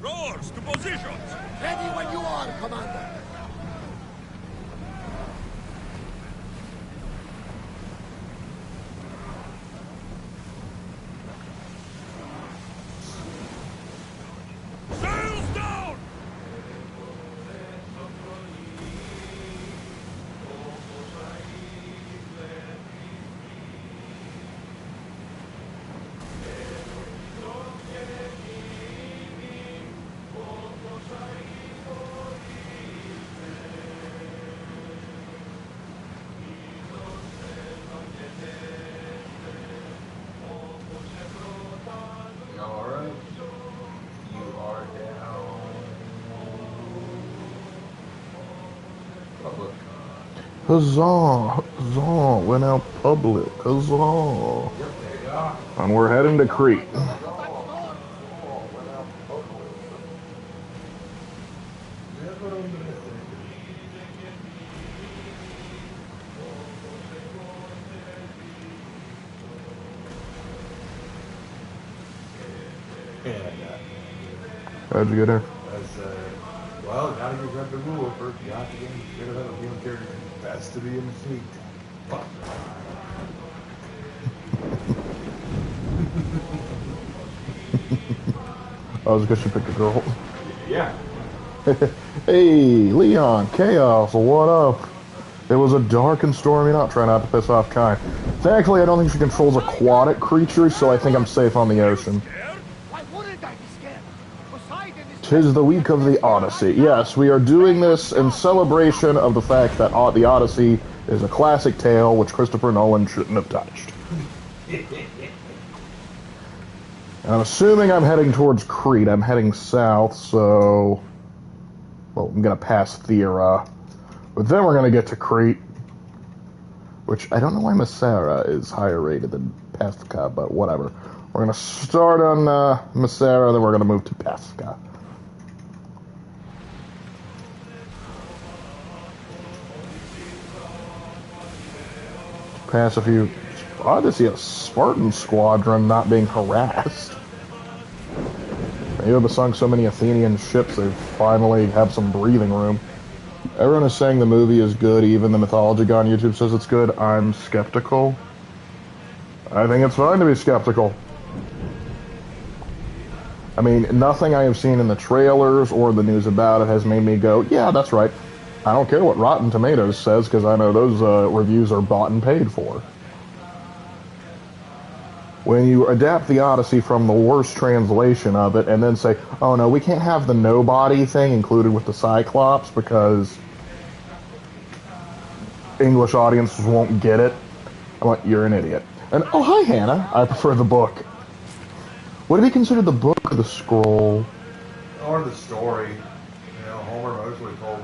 Doors to positions! Ready when you are, Commander. Sails down! Alright. You are down. Public. Huzzah! Huzzah! Went out public. Huzzah! Yep, there you go. And we're heading to Crete. How'd you get here? Well, gotta get rid of the rule first. You have to get rid of that human character. That's to be in the seat. Fuck. Oh, it's because you picked a girl. Yeah. Hey, Leon, Chaos, what up? It was a dark and stormy night. Try not to piss off Kai. Thankfully, I don't think she controls aquatic creatures, so I think I'm safe on the ocean. Why wouldn't I be scared? Poseidon is... 'Tis the week of the Odyssey. Yes, we are doing this in celebration of the fact that the Odyssey is a classic tale which Christopher Nolan shouldn't have touched. And I'm assuming I'm heading towards Crete. I'm heading south, so... Well, I'm going to pass Thera. But then we're going to get to Crete. Which, I don't know why Masera is higher rated than Pesca, but whatever. We're going to start on Masera, then we're going to move to Pesca. Pass a few... Odd to see a Spartan squadron not being harassed. Maybe they've sunk so many Athenian ships they finally have some breathing room. Everyone is saying the movie is good, even the Mythology Guy on YouTube says it's good. I'm skeptical. I think it's fine to be skeptical. I mean, nothing I have seen in the trailers or the news about it has made me go, yeah, that's right. I don't care what Rotten Tomatoes says, because I know those reviews are bought and paid for. When you adapt the Odyssey from the worst translation of it and then say, oh no, we can't have the nobody thing included with the Cyclops because English audiences won't get it, I'm like, you're an idiot. And, oh, hi, Hannah. I prefer the book. Would it be considered the book or the scroll? Or the story. You know, Homer mostly told it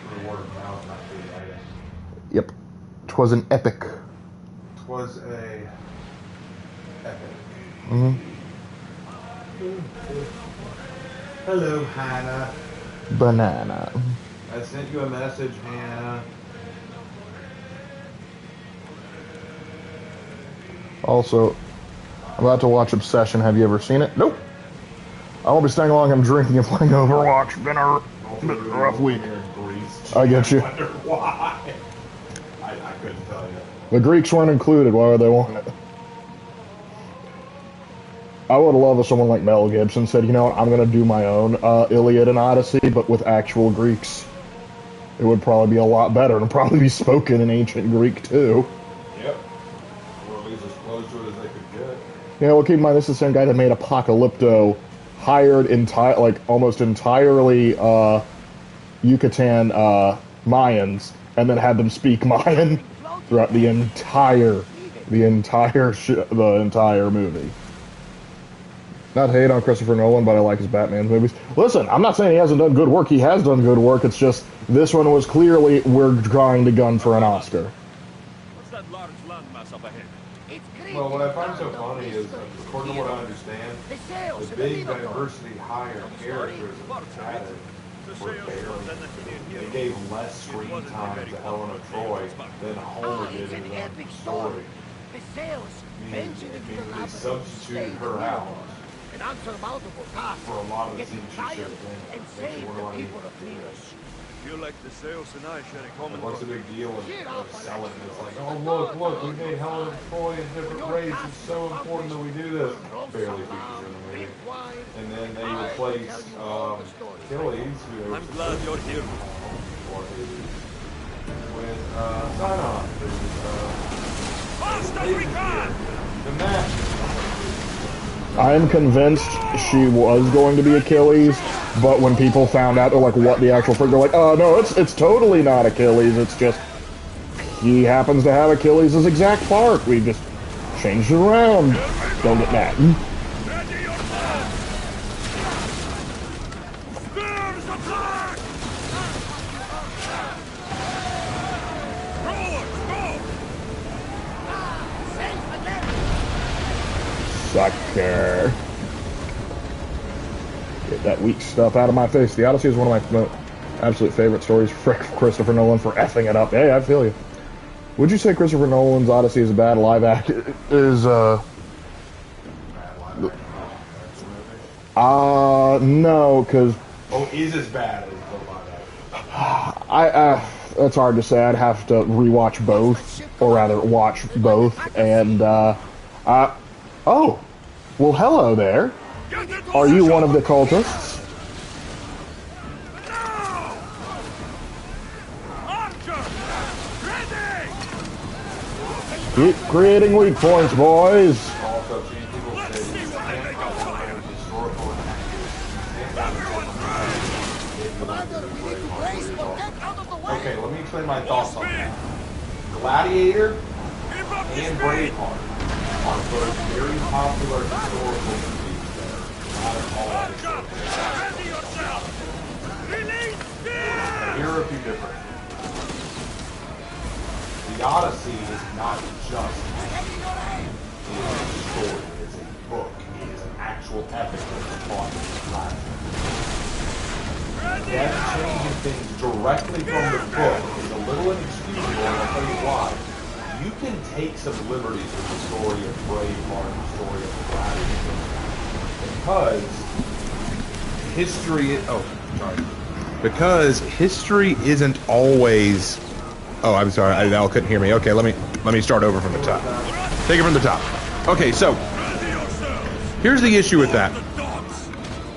through word of mouth, not through writing. Yep. 'Twas an epic. Was a epic. Mm-hmm. Hello, Hannah. Banana. I sent you a message, Hannah. Also, I'm about to watch Obsession. Have you ever seen it? Nope. I won't be staying long. I'm drinking and playing Overwatch. Been a rough week. I get you. I wonder why. I couldn't tell you. The Greeks weren't included. Why would they want it? I would love if someone like Mel Gibson said, you know what, I'm going to do my own Iliad and Odyssey, but with actual Greeks. It would probably be a lot better, and probably be spoken in ancient Greek, too. Yep. Or at least as close to it as they could get. Yeah, well, keep in mind, this is the same guy that made Apocalypto, hired almost entirely Yucatan Mayans, and then had them speak Mayan throughout the entire movie. Not hate on Christopher Nolan, but I like his Batman movies. Listen, I'm not saying he hasn't done good work. He has done good work. It's just this one was clearly we're trying to gun for an Oscar. What's that large landmass up ahead? Well, what I find so funny is, according to what I understand, the big diversity hire characters added were barely. They gave less screen time to Helen of Troy than Homer did in his own story. Meaning they substituted her out. an unsurmountable task. For a lot of the Get scenes she tired should have been. and save the people of Venus. Feel like the sales and I share a common What's the goal. big deal of selling? It's like, oh look, we made Helen of Troy a different race. It's so important that we do this. Barely features in the movie. And then they replace Achilles, who I'm glad you're here. with Sinon, Fast as we can! the match. I am convinced she was going to be Achilles, but when people found out, they're like, what the actual freak? They're like, oh, no, it's totally not Achilles. It's just, he happens to have Achilles' exact part. We just changed it around. Don't get mad. Ready yourself! Spears attack! Sucker. Get that weak stuff out of my face. The Odyssey is one of my absolute favorite stories. Frick Christopher Nolan for effing it up. Hey, I feel you. Would you say Christopher Nolan's Odyssey is a bad live act? No, because... Oh, is as bad as the live action. That's hard to say. I'd have to rewatch both, or rather, watch both, and, oh, well, hello there. Are you one of the cultists? Keep creating weak points, boys. Also, people say historical Okay, let me explain my thoughts on that. Gladiator and Braveheart are both very popular historical movies that are not all Here are a few differences. The Odyssey is not just a story, it's a book, it is an actual epic that's taught in the classroom. That changing things directly from the book is a little inexcusable, and I'll tell you why. You can take some liberties with the story of Braveheart and the story of Gladiator. Because history isn't always... Oh, I'm sorry, Al couldn't hear me. Okay, let me start over from the top. Take it from the top. Okay, so here's the issue with that.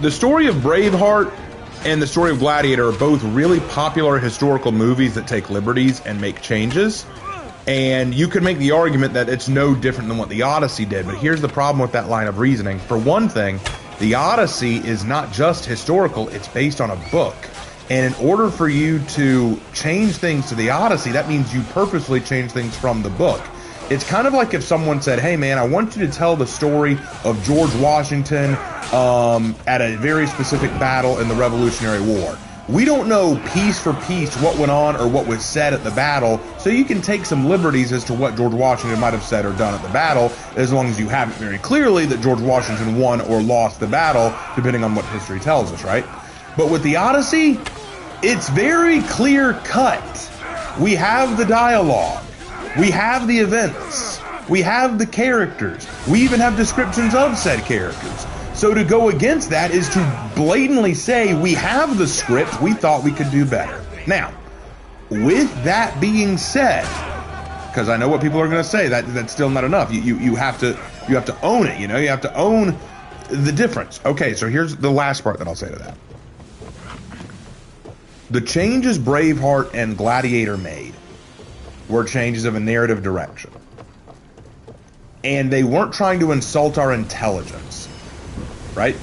The story of Braveheart and the story of Gladiator are both really popular historical movies that take liberties and make changes. And you could make the argument that it's no different than what the Odyssey did, but here's the problem with that line of reasoning. For one thing, the Odyssey is not just historical, it's based on a book. And in order for you to change things to the Odyssey, that means you purposely change things from the book. It's kind of like if someone said, hey man, I want you to tell the story of George Washington at a very specific battle in the Revolutionary War. We don't know piece for piece what went on or what was said at the battle, so you can take some liberties as to what George Washington might have said or done at the battle, as long as you have it very clearly that George Washington won or lost the battle, depending on what history tells us, right? But with the Odyssey, it's very clear cut. We have the dialogue. We have the events. We have the characters. We even have descriptions of said characters. So to go against that is to blatantly say we have the script, we thought we could do better. Now, with that being said, because I know what people are going to say, that's still not enough. You have to own it, you know? You have to own the difference. Okay, so here's the last part that I'll say to that. The changes Braveheart and Gladiator made were changes of a narrative direction. And they weren't trying to insult our intelligence, right?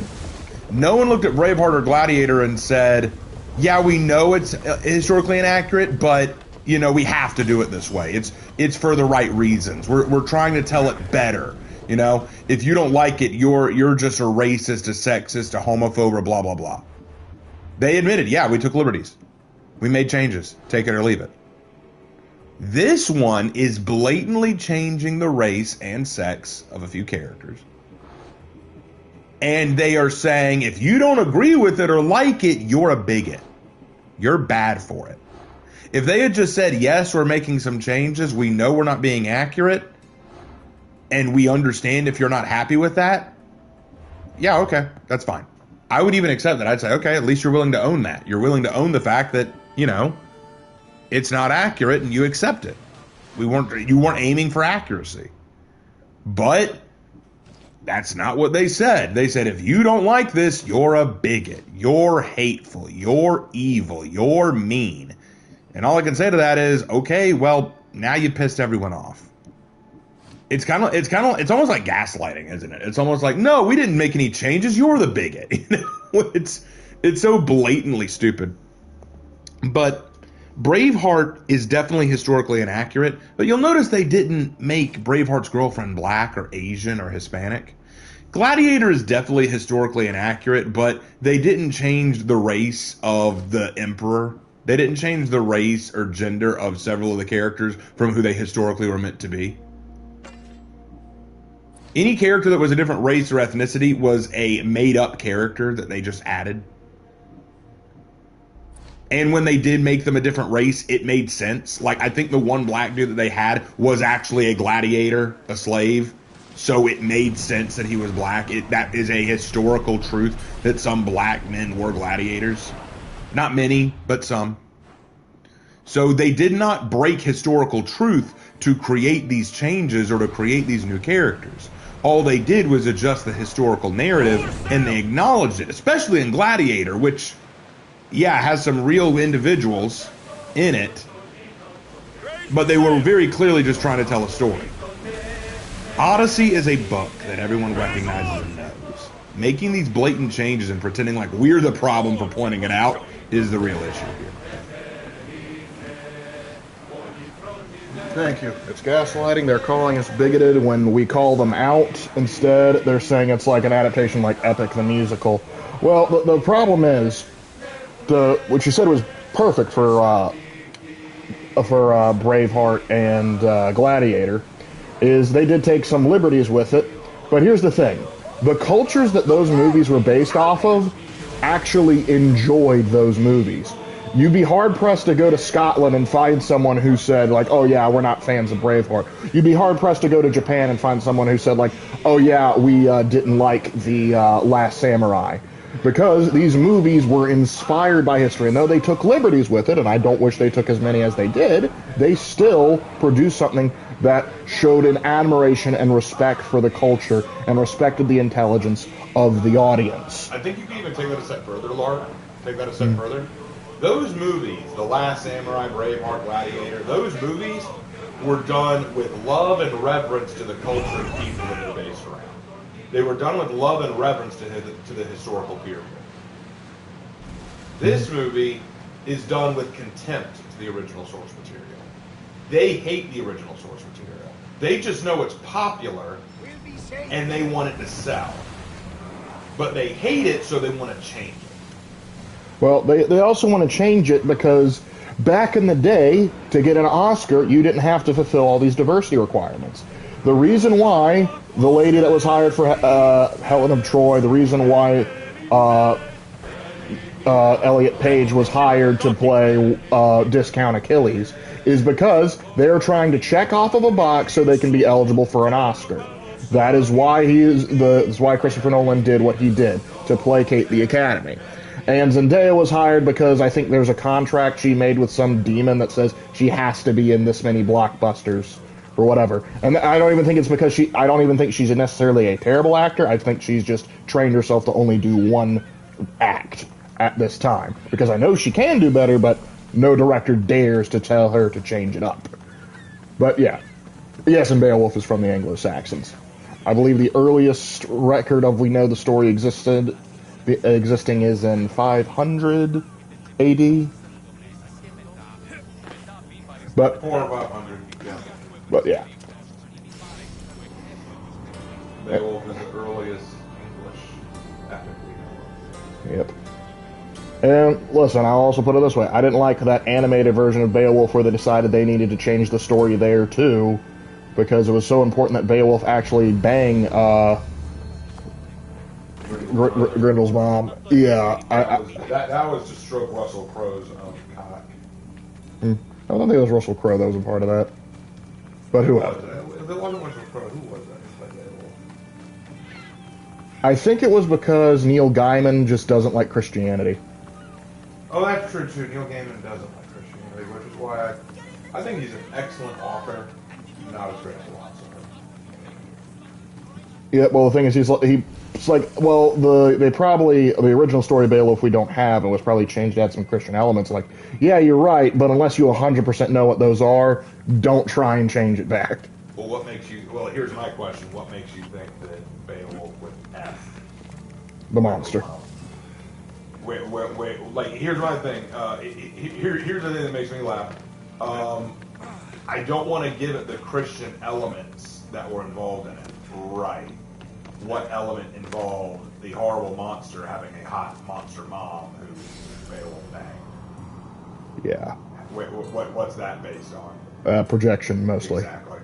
No one looked at Braveheart or Gladiator and said, yeah, we know it's historically inaccurate, but, you know, we have to do it this way. It's for the right reasons. We're trying to tell it better. You know, if you don't like it, you're just a racist, a sexist, a homophobe, or blah, blah, blah. They admitted, yeah, we took liberties. We made changes. Take it or leave it. This one is blatantly changing the race and sex of a few characters. And they are saying, if you don't agree with it or like it, you're a bigot. You're bad for it. If they had just said, yes, we're making some changes, we know we're not being accurate, and we understand if you're not happy with that, yeah, okay, that's fine. I would even accept that. I'd say, okay, at least you're willing to own that. You're willing to own the fact that, you know, it's not accurate and you accept it. You weren't aiming for accuracy. But that's not what they said. They said, if you don't like this, you're a bigot. You're hateful. You're evil. You're mean. And all I can say to that is, okay, well, now you pissed everyone off. It's almost like gaslighting, isn't it? It's almost like, no, we didn't make any changes. You're the bigot. You know, it's so blatantly stupid. But Braveheart is definitely historically inaccurate. But you'll notice they didn't make Braveheart's girlfriend black or Asian or Hispanic. Gladiator is definitely historically inaccurate, but they didn't change the race of the emperor. They didn't change the race or gender of several of the characters from who they historically were meant to be. Any character that was a different race or ethnicity was a made-up character that they just added. And when they did make them a different race, it made sense. Like, I think the one black dude that they had was actually a gladiator, a slave. So it made sense that he was black. That is a historical truth that some black men were gladiators. Not many, but some. So they did not break historical truth to create these changes or to create these new characters. All they did was adjust the historical narrative, and they acknowledged it, especially in Gladiator, which, yeah, has some real individuals in it, but they were very clearly just trying to tell a story. Odyssey is a book that everyone recognizes and knows. Making these blatant changes and pretending like we're the problem for pointing it out is the real issue here. Thank you. It's gaslighting. They're calling us bigoted when we call them out. Instead, they're saying it's like an adaptation like Epic the Musical. Well, the problem is, what you said was perfect for Braveheart and Gladiator, is they did take some liberties with it. But here's the thing. The cultures that those movies were based off of actually enjoyed those movies. You'd be hard-pressed to go to Scotland and find someone who said, like, oh, yeah, we're not fans of Braveheart. You'd be hard-pressed to go to Japan and find someone who said, like, oh, yeah, we didn't like the Last Samurai. Because these movies were inspired by history. And though they took liberties with it, and I don't wish they took as many as they did, they still produced something that showed an admiration and respect for the culture and respected the intelligence of the audience. I think you can even take that a step further, Lark. Take that a step further. Those movies, The Last Samurai, Braveheart, Gladiator, those movies were done with love and reverence to the culture and people that they're based around. They were done with love and reverence to the historical period. This movie is done with contempt to the original source material. They hate the original source material. They just know it's popular and they want it to sell. But they hate it, so they want to change it. Well, they also want to change it because back in the day, to get an Oscar, you didn't have to fulfill all these diversity requirements. The reason why the lady that was hired for Helen of Troy, the reason why Elliot Page was hired to play Discount Achilles is because they're trying to check off of a box so they can be eligible for an Oscar. That is why that's why Christopher Nolan did what he did, to placate the Academy. And Zendaya was hired because I think there's a contract she made with some demon that says she has to be in this many blockbusters or whatever. And I don't even think it's because I don't even think she's necessarily a terrible actor. I think she's just trained herself to only do one act at this time. Because I know she can do better, but no director dares to tell her to change it up. But yeah. Yes, and Beowulf is from the Anglo-Saxons. I believe the earliest record of we know the story existing is in 500 AD. But 400 or 500, yeah. But yeah. Beowulf is the earliest English epic we know of. Yep. And listen, I'll also put it this way. I didn't like that animated version of Beowulf where they decided they needed to change the story there too, because it was so important that Beowulf actually bang Grendel's mom. Yeah. That was to stroke Russell Crowe's cock. I don't think it was Russell Crowe that was a part of that. But who else? If it wasn't Russell Crowe, who was that? I think it was because Neil Gaiman just doesn't like Christianity. Oh, that's true too. Neil Gaiman doesn't like Christianity, which is why I think he's an excellent author, not as great a philosopher. Yeah, well, the thing is, he's like, well, the original story Beowulf we don't have, and was probably changed to add some Christian elements. Like, yeah, you're right, but unless you 100% know what those are, don't try and change it back. Well, what makes you? Well, here's my question: what makes you think that Beowulf with F? The monster. Wait, like, here's my thing. Here's the thing that makes me laugh. I don't want to give it the Christian elements that were involved in it. Right. What element involved the horrible monster having a hot monster mom who Beowulf banged? Yeah. What's that based on? Projection, mostly. Exactly.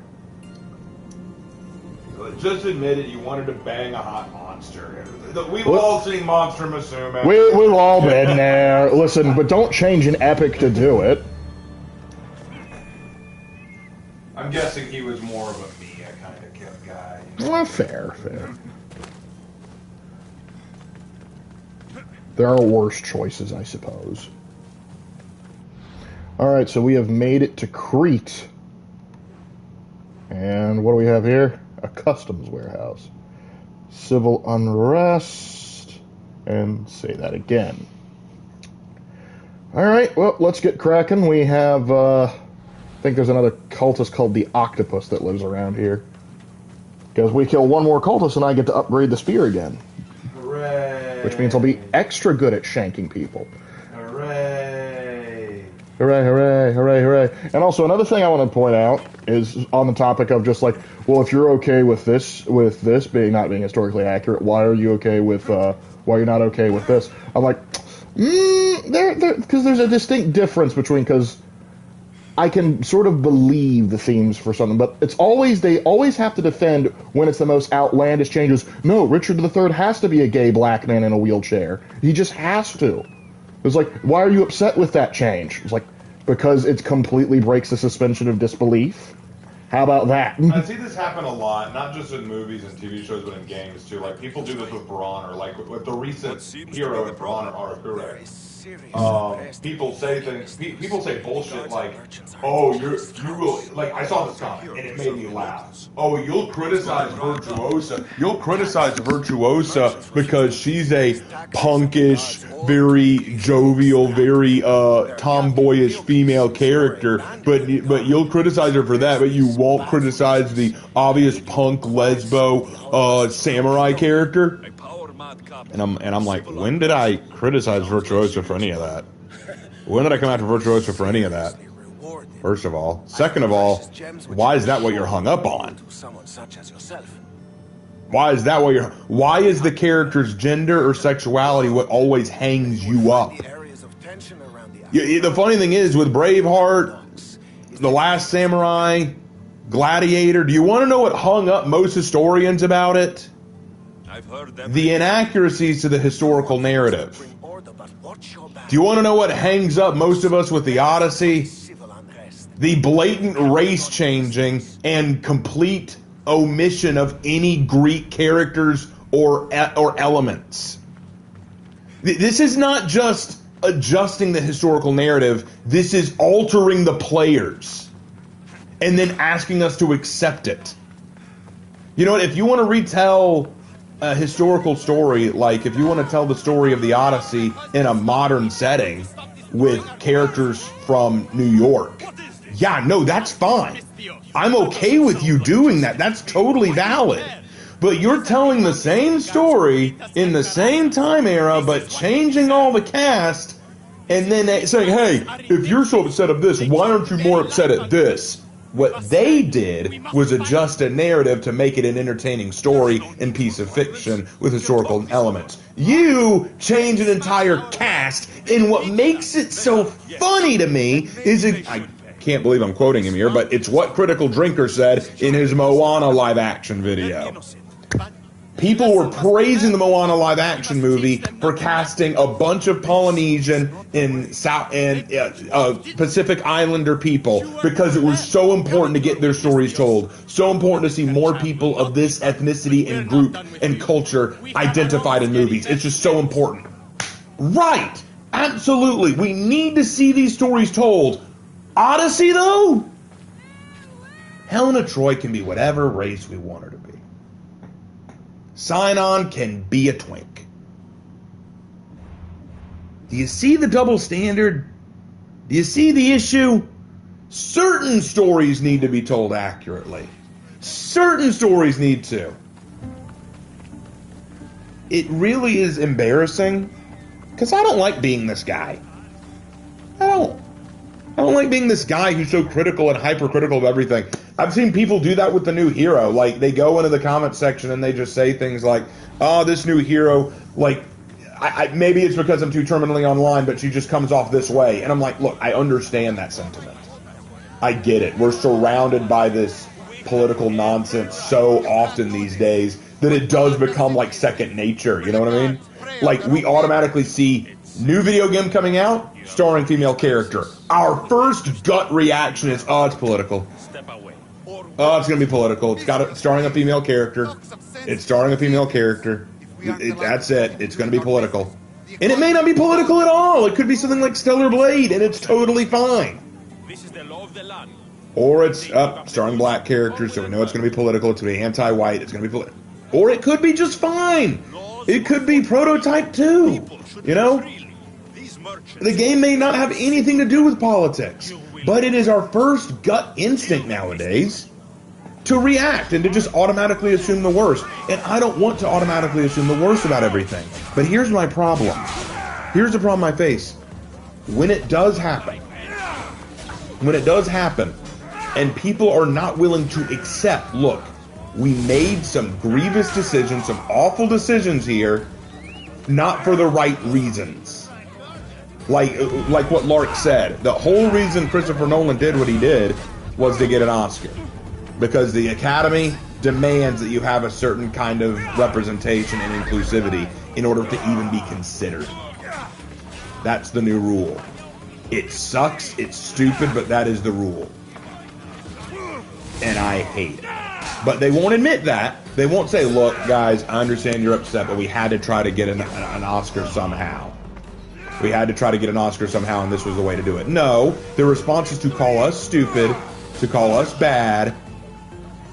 Just admit it, you wanted to bang a hot monster. We've all seen Monster Musume. We've all been there. Listen, but don't change an epic to do it. I'm guessing he was more of a Mia kind of guy. Well, fair. There are worse choices, I suppose. Alright, so we have made it to Crete. And what do we have here? A customs warehouse. Civil unrest. And say that again. Alright, well, let's get cracking. We have, I think there's another cultist called the Octopus that lives around here. Because we kill one more cultist and I get to upgrade the spear again. Hooray! Which means I'll be extra good at shanking people. Hooray! Hooray, hooray, hooray, hooray. And also another thing I want to point out is on the topic of just like, well, if you're okay with this being not being historically accurate, why are you okay with, why you're not okay with this? I'm like, because there's a distinct difference between, because I can sort of believe the themes for something, but it's always, they always have to defend when it's the most outlandish changes. No, Richard III has to be a gay black man in a wheelchair. He just has to. It's like, why are you upset with that change? It's like, because it completely breaks the suspension of disbelief. How about that? I see this happen a lot, not just in movies and TV shows, but in games too. Like, people do this with Bronner, like with the recent hero in Bronner, Arakure. People say things. People say bullshit like, "Oh, you will." Like, I saw this comment and it made me laugh. Oh, you'll criticize Virtuosa. You'll criticize Virtuosa because she's a punkish, very jovial, very tomboyish female character. But you'll criticize her for that. But you won't criticize the obvious punk lesbo samurai character. And I'm like, when did I criticize Virtuosa for any of that? When did I come after Virtuosa for any of that? First of all. Second of all, why is that what you're hung up on? Why is that what you're... Why is the character's gender or sexuality what always hangs you up? The funny thing is, with Braveheart, The Last Samurai, Gladiator, do you want to know what hung up most historians about it? The inaccuracies to the historical narrative. Do you want to know what hangs up most of us with the Odyssey? The blatant race changing and complete omission of any Greek characters or elements. This is not just adjusting the historical narrative. This is altering the players and then asking us to accept it. You know what? If you want to retell a historical story, like if you want to tell the story of the Odyssey in a modern setting with characters from New York, yeah, no, that's fine. I'm okay with you doing that. That's totally valid. But you're telling the same story in the same time era, but changing all the cast, and then saying, hey, if you're so upset of this, why aren't you more upset at this? What they did was adjust a narrative to make it an entertaining story and piece of fiction with historical elements. You change an entire cast, and what makes it so funny to me is, I can't believe I'm quoting him here, but it's what Critical Drinker said in his Moana live-action video. People were praising the Moana live action movie for casting a bunch of Polynesian and Pacific Islander people because it was so important to get their stories told. So important to see more people of this ethnicity and group and culture identified in movies. It's just so important. Right. Absolutely. We need to see these stories told. Odyssey, though? Helena Troy can be whatever race we want her to be. Sign-On can be a twink. Do you see the double standard? Do you see the issue? Certain stories need to be told accurately. Certain stories need to. It really is embarrassing, because I don't like being this guy. I don't like being this guy who's so critical and hypercritical of everything. I've seen people do that with the new hero. Like, they go into the comment section and they just say things like, oh, this new hero, like, maybe it's because I'm too terminally online, but she just comes off this way. And I'm like, look, I understand that sentiment. I get it. We're surrounded by this political nonsense so often these days that it does become like second nature. You know what I mean? Like, we automatically see new video game coming out, starring female character. Our first gut reaction is, oh, it's political. Oh, it's going to be political. It's starring a female character. It's starring a female character. That's it. It's going to be political. And it may not be political at all. It could be something like Stellar Blade, and it's totally fine. Or it's starring black characters, so we know it's going to be political. It's going to be anti-white. It's going to be political. Or it could be just fine. It could be Prototype 2. You know? The game may not have anything to do with politics, but it is our first gut instinct nowadays to react and to just automatically assume the worst. And I don't want to automatically assume the worst about everything. But here's my problem. Here's the problem I face. When it does happen, and people are not willing to accept, look, we made some grievous decisions, some awful decisions here, not for the right reasons. Like what Lark said, the whole reason Christopher Nolan did what he did was to get an Oscar. Because the Academy demands that you have a certain kind of representation and inclusivity in order to even be considered. That's the new rule. It sucks, it's stupid, but that is the rule. And I hate it. But they won't admit that. They won't say, look, guys, I understand you're upset, but we had to try to get an Oscar somehow. We had to try to get an Oscar somehow, and this was the way to do it. No, the response is to call us stupid, to call us bad,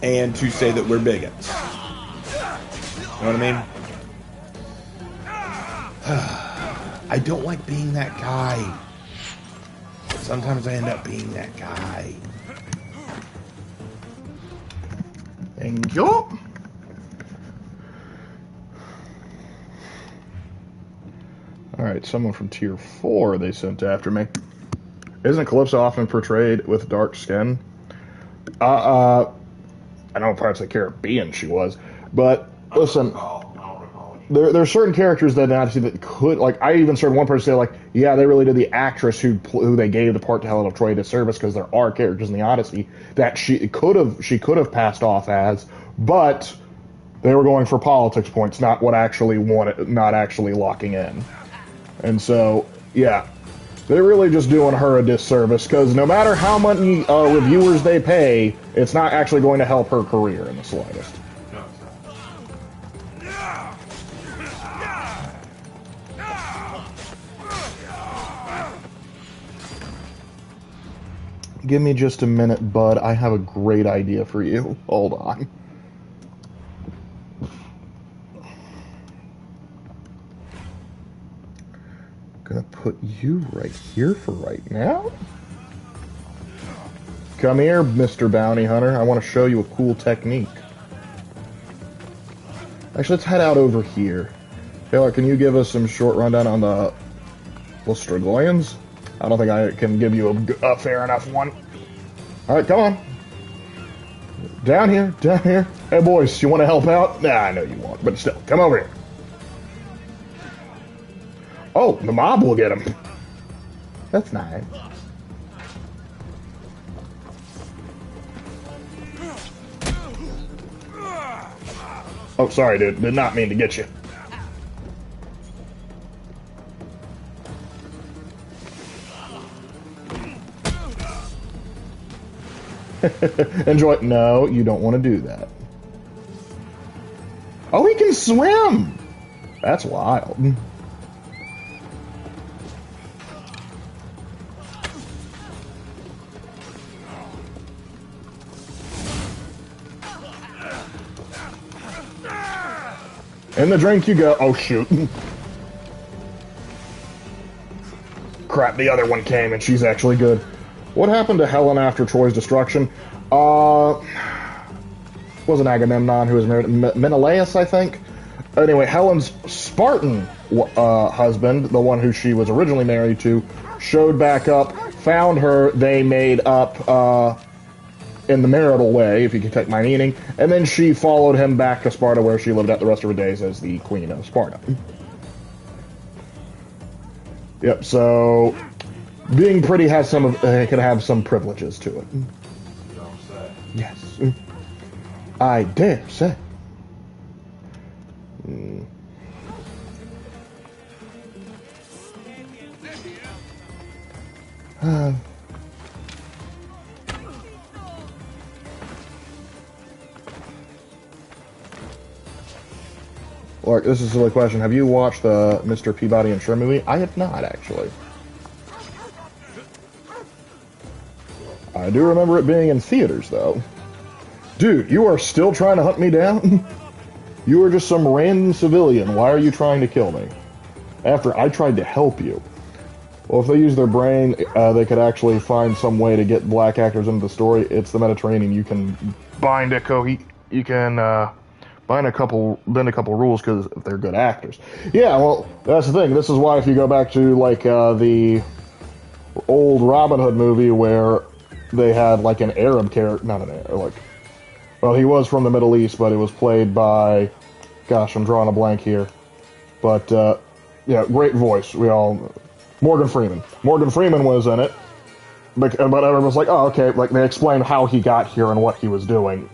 and to say that we're bigots. You know what I mean? I don't like being that guy. Sometimes I end up being that guy. Thank you. Alright, someone from Tier 4 they sent after me. Isn't Calypso often portrayed with dark skin? I don't know if Pirates of the Caribbean she was, but listen, there are certain characters that Odyssey that could, like, I even heard one person say, like, yeah, they really did the actress who they gave the part to Helena Troy disservice, because there are characters in the Odyssey that she could have passed off as, but they were going for politics points, not actually locking in. And so, yeah, they're really just doing her a disservice, because no matter how many reviewers they pay, it's not actually going to help her career in the slightest. Give me just a minute, bud. I have a great idea for you. Hold on. Gonna put you right here for right now. Come here, Mr. Bounty Hunter. I want to show you a cool technique. Actually, let's head out over here. Taylor, can you give us some short rundown on the Strigloians? I don't think I can give you a fair enough one. Alright, come on. Down here, down here. Hey, boys, you want to help out? Nah, I know you won't, but still, come over here. Oh, the mob will get him. That's nice. Oh, sorry, dude. Did not mean to get you. Enjoy. No, you don't want to do that. Oh, he can swim! That's wild. In the drink you go. Oh, shoot. Crap, the other one came, and she's actually good. What happened to Helen after Troy's destruction? Wasn't Agamemnon who was married? Menelaus, I think? Anyway, Helen's Spartan husband, the one who she was originally married to, showed back up, found her, they made up in the marital way, if you can take my meaning, and then she followed him back to Sparta, where she lived out the rest of her days as the Queen of Sparta. Yep, so being pretty has some of can have some privileges to it. Yes, I dare say. Lark, this is a silly question. Have you watched the Mr. Peabody and Sher movie? I have not, actually. I do remember it being in theaters, though. Dude, you are still trying to hunt me down? You are just some random civilian. Why are you trying to kill me? After I tried to help you. Well, if they use their brain, they could actually find some way to get black actors into the story. It's the Mediterranean. You can bind a bend a couple rules because they're good actors. Yeah, well, that's the thing. This is why if you go back to like the old Robin Hood movie where they had like an Arab character, not an Arab, like, well, he was from the Middle East, but it was played by, gosh, I'm drawing a blank here, but yeah, great voice. Morgan Freeman. Morgan Freeman was in it, but everyone was like, oh, okay, like they explained how he got here and what he was doing,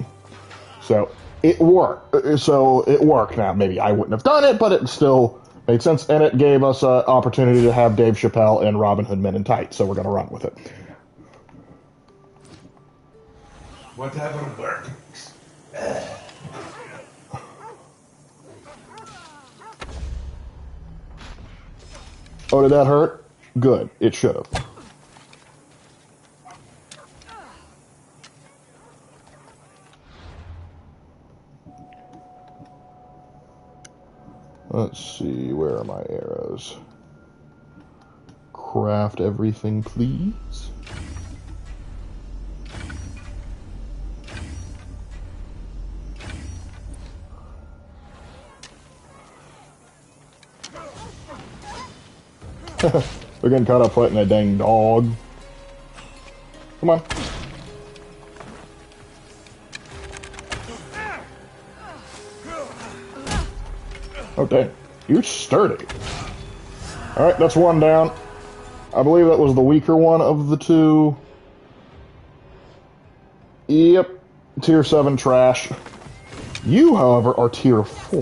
so. It worked. So it worked. Now, maybe I wouldn't have done it, but it still made sense, and it gave us an opportunity to have Dave Chappelle and Robin Hood Men in Tights, so we're going to run with it. Whatever works. Oh, did that hurt? Good. It should have. Let's see, where are my arrows? Craft everything, please. We're getting caught up fighting a dang dog. Come on. Oh, dang. You're sturdy. Alright, that's one down. I believe that was the weaker one of the two. Yep. Tier 7 trash. You, however, are Tier 4.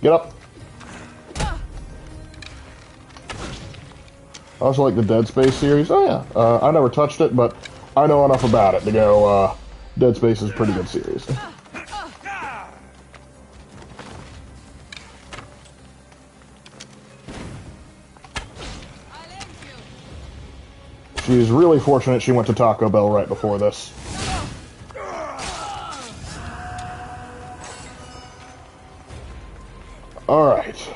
Get up. I also like the Dead Space series. Oh yeah, I never touched it, but I know enough about it to go, Dead Space is a pretty good series. She's really fortunate she went to Taco Bell right before this. Alright.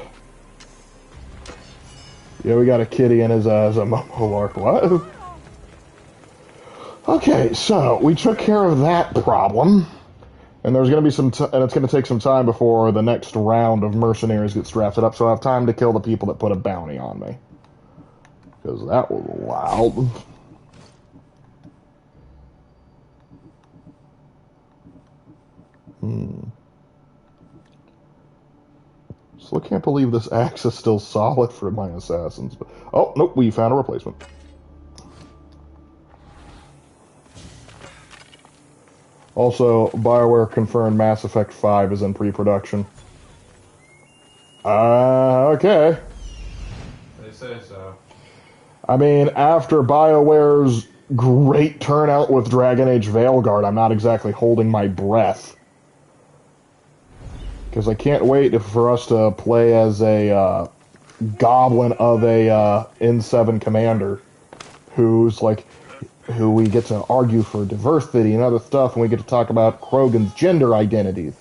Yeah, we got a kitty and his as a Momo Lark. What? Okay, so we took care of that problem, and there's going to be and it's going to take some time before the next round of mercenaries gets drafted up. So I have time to kill the people that put a bounty on me, because that was loud. Still can't believe this axe is still solid for my assassins. But, oh, nope, we found a replacement. Also, BioWare confirmed Mass Effect 5 is in pre-production. Okay. They say so. I mean, after BioWare's great turnout with Dragon Age Veilguard, I'm not exactly holding my breath. Because I can't wait for us to play as a goblin of a N7 commander who's like, who we get to argue for diversity and other stuff, and we get to talk about Krogan's gender identities.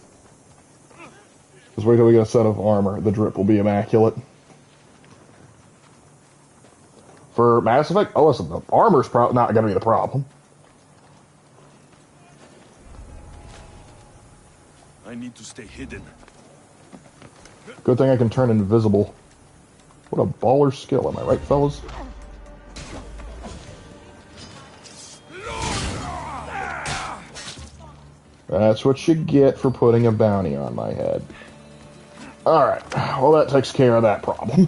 Just wait till we get a set of armor. The drip will be immaculate. For Mass Effect, oh listen, the armor's not going to be the problem. I need to stay hidden. Good thing I can turn invisible. What a baller skill, am I right, fellas? That's what you get for putting a bounty on my head. Alright, well that takes care of that problem.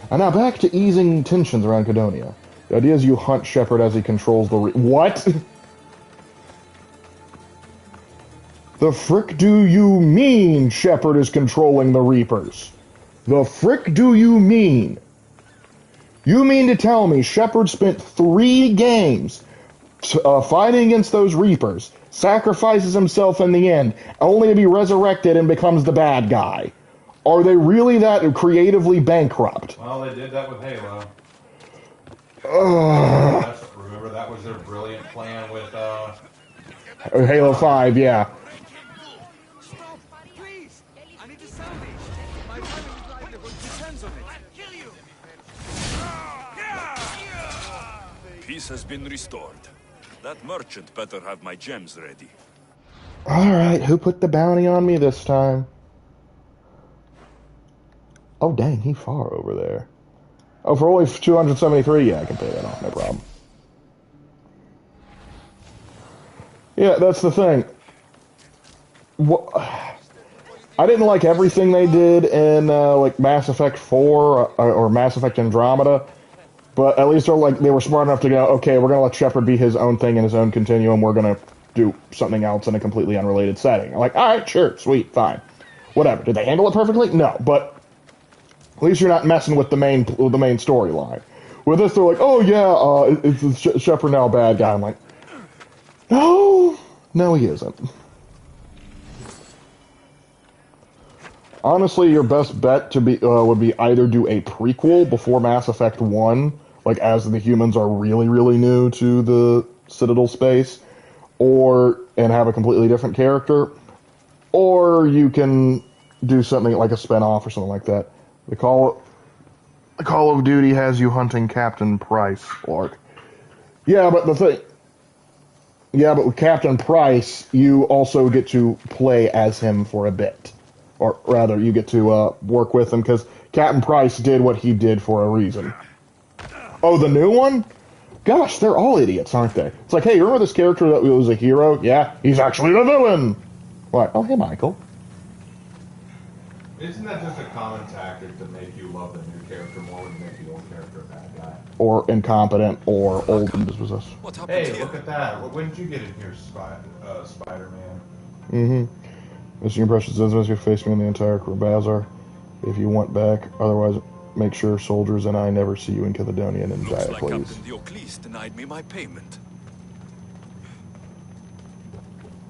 And now back to easing tensions around Cadonia. The idea is you hunt Shepard as he controls the what? The frick do you mean Shepard is controlling the Reapers? The frick do you mean? You mean to tell me Shepard spent 3 games fighting against those Reapers, sacrifices himself in the end, only to be resurrected and becomes the bad guy? Are they really that creatively bankrupt? Well, they did that with Halo. Remember, that was their brilliant plan with Halo 5, yeah. Stop, please! I need to salvage. My family's livelihood depends on it. I'll kill you! Peace has been restored. That merchant better have my gems ready. Alright, who put the bounty on me this time? Oh, dang, he far over there. Oh, for only 273? Yeah, I can pay that off, no problem. Yeah, that's the thing. What, I didn't like everything they did in, like, Mass Effect 4 or Mass Effect Andromeda, but at least they were smart enough to go, okay, we're going to let Shepard be his own thing in his own continuum, we're going to do something else in a completely unrelated setting. I'm like, alright, sure, sweet, fine. Whatever. Did they handle it perfectly? No, but at least you're not messing with the main storyline. With this, they're like, oh yeah, is Shepard now a bad guy? I'm like, no, he isn't. Honestly, your best bet would be either do a prequel before Mass Effect 1, like as the humans are really, really new to the Citadel space, and have a completely different character, or you can do something like a spin-off or something like that. The Call of Duty has you hunting Captain Price, Lark. Yeah, but with Captain Price, you also get to play as him for a bit. Or rather, you get to work with him, because Captain Price did what he did for a reason. Oh, the new one? Gosh, they're all idiots, aren't they? It's like, hey, remember this character that was a hero? Yeah, he's actually the villain! What? Oh, hey, Michael. Isn't that just a common tactic to make you love the new character more than make the old character a bad guy? Or incompetent, or old and dispossessed. Hey, look at that. When did you get in here, Spider-Man? Mm-hmm. Mr. Impressions as you face me in the entire Bazar. If you want back, otherwise make sure soldiers and I never see you in Caledonia and Jaya, like please. Captain Diocles denied me my payment.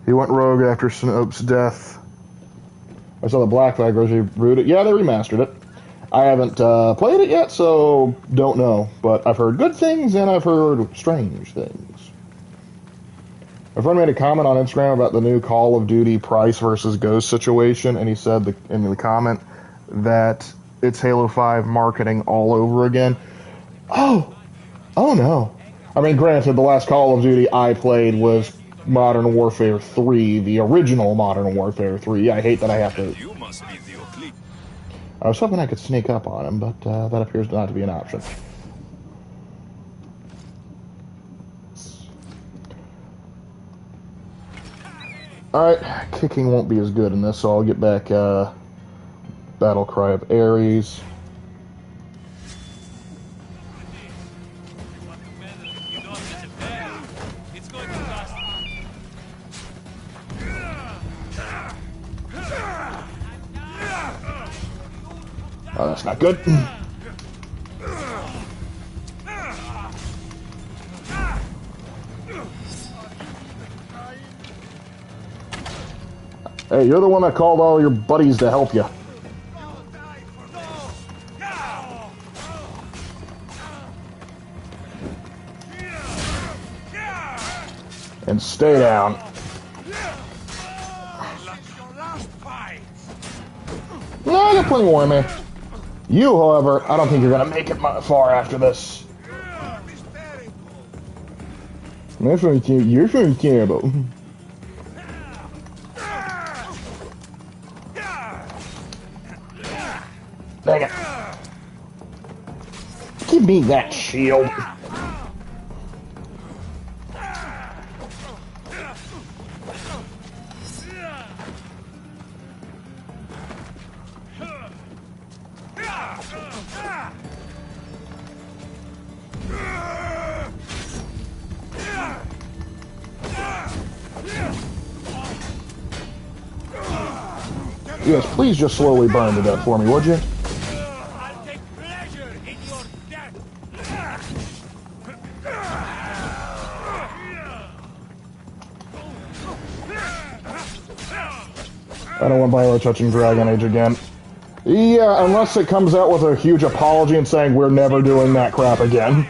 He went rogue after Snope's death. I saw the Black Flag version rebooted. Yeah, they remastered it. I haven't played it yet, so don't know. But I've heard good things and I've heard strange things. My friend made a comment on Instagram about the new Call of Duty Price versus Ghost situation, and he said in the comment that it's Halo 5 marketing all over again. Oh no. I mean, granted, the last Call of Duty I played was Modern Warfare 3, the original Modern Warfare 3. I hate that I have to... You must be Diocles. I was hoping I could sneak up on him, but that appears not to be an option. Alright, kicking won't be as good in this, so I'll get back Battle Cry of Ares. Oh, that's not good. Hey, you're the one that called all your buddies to help you. And stay down. No, I got plenty more in me. You, however, I don't think you're gonna make it far after this. That's what you're terrible. Dang it. Give me that shield. Yes, please just slowly burn to death for me, would you? I'll take pleasure in your death. I don't want Violet touching Dragon Age again. Yeah, unless it comes out with a huge apology and saying we're never doing that crap again.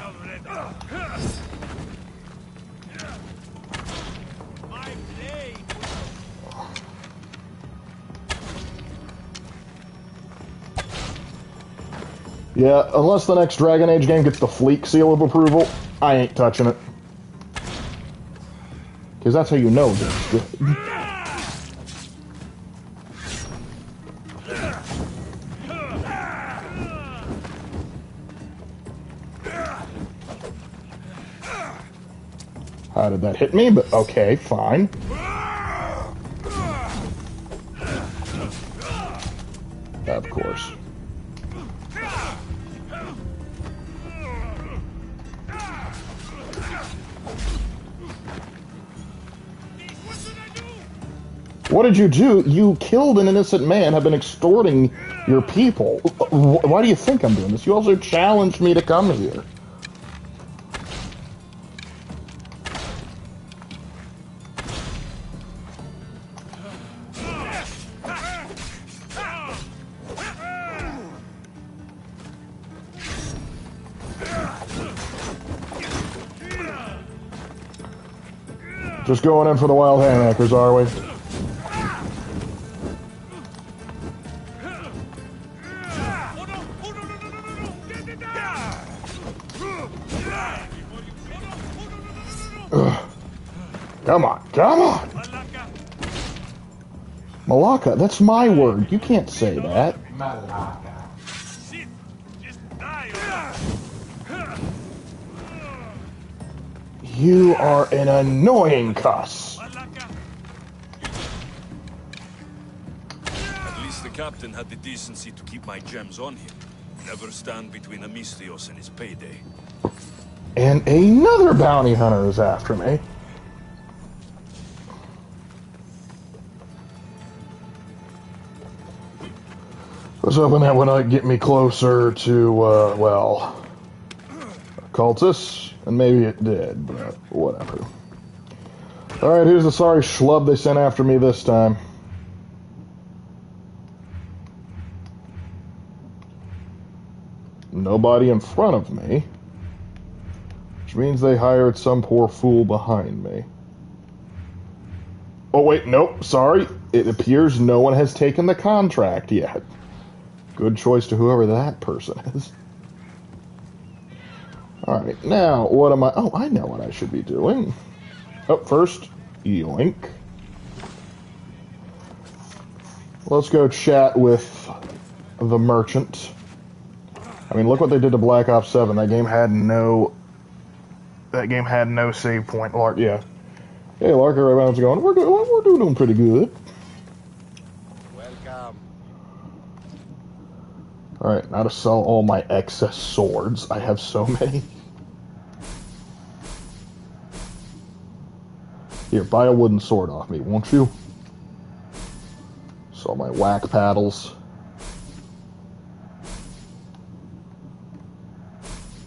Yeah, unless the next Dragon Age game gets the Fleek seal of approval, I ain't touching it. Because that's how you know it's good. How did that hit me? But okay, fine. Of course. What did you do? You killed an innocent man, have been extorting your people. Why do you think I'm doing this? You also challenged me to come here. Just going in for the wild handhackers, are we? Come on, come on! Malaka, that's my word. You can't say that. Malaka. You are an annoying cuss. At least the captain had the decency to keep my gems on him. Never stand between Amistios and his payday. And another bounty hunter is after me. I was hoping that would get me closer to, well, cultists, and maybe it did, but whatever. Alright, here's the sorry schlub they sent after me this time. Nobody in front of me, which means they hired some poor fool behind me. Oh wait, nope, sorry. It appears no one has taken the contract yet. Good choice to whoever that person is. Alright, now, what am I... Oh, I know what I should be doing. Oh, first, yoink. Let's go chat with the merchant. I mean, look what they did to Black Ops 7. That game had no... save point. Lark, yeah. Hey, Lark, everyone's going, we're doing pretty good. Welcome. Alright, now to sell all my excess swords. I have so many. Here, buy a wooden sword off me, won't you? Sell my whack paddles.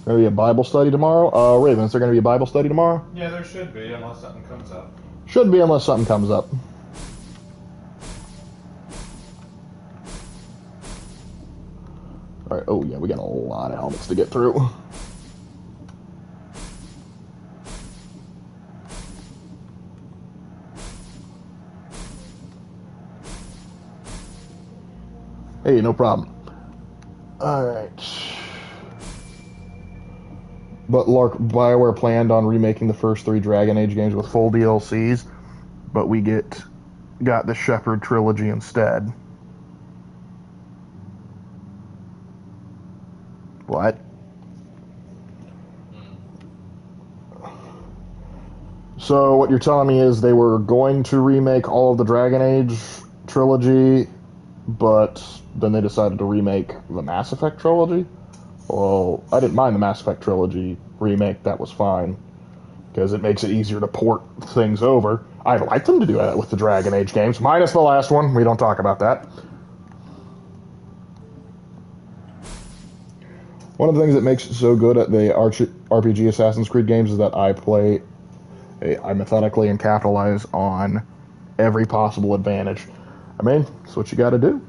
Gonna be a Bible study tomorrow? Raven, is there gonna be a Bible study tomorrow? Yeah, there should be, unless something comes up. Should be, unless something comes up. Alright, oh yeah, we got a lot of helmets to get through. Hey, no problem. Alright. But Lark, BioWare planned on remaking the first 3 Dragon Age games with full DLCs, but we got the Shepherd trilogy instead. What? So what you're telling me is they were going to remake all of the Dragon Age trilogy, but then they decided to remake the Mass Effect trilogy? Well, I didn't mind the Mass Effect trilogy remake. That was fine, because it makes it easier to port things over. I'd like them to do that with the Dragon Age games, minus the last one. We don't talk about that. One of the things that makes it so good at the RPG Assassin's Creed games is that I methodically and capitalize on every possible advantage. I mean, that's what you gotta do.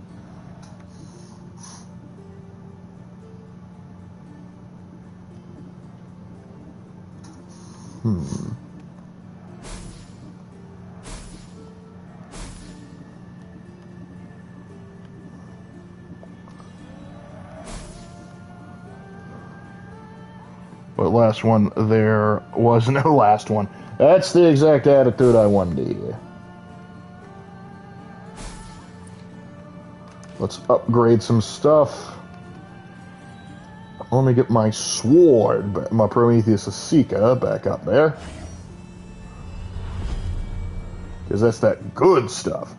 But last one, there was no last one. That's the exact attitude I wanted to hear. Let's upgrade some stuff. Let me get my sword, my Prometheus Asika, back up there. Because that's that good stuff.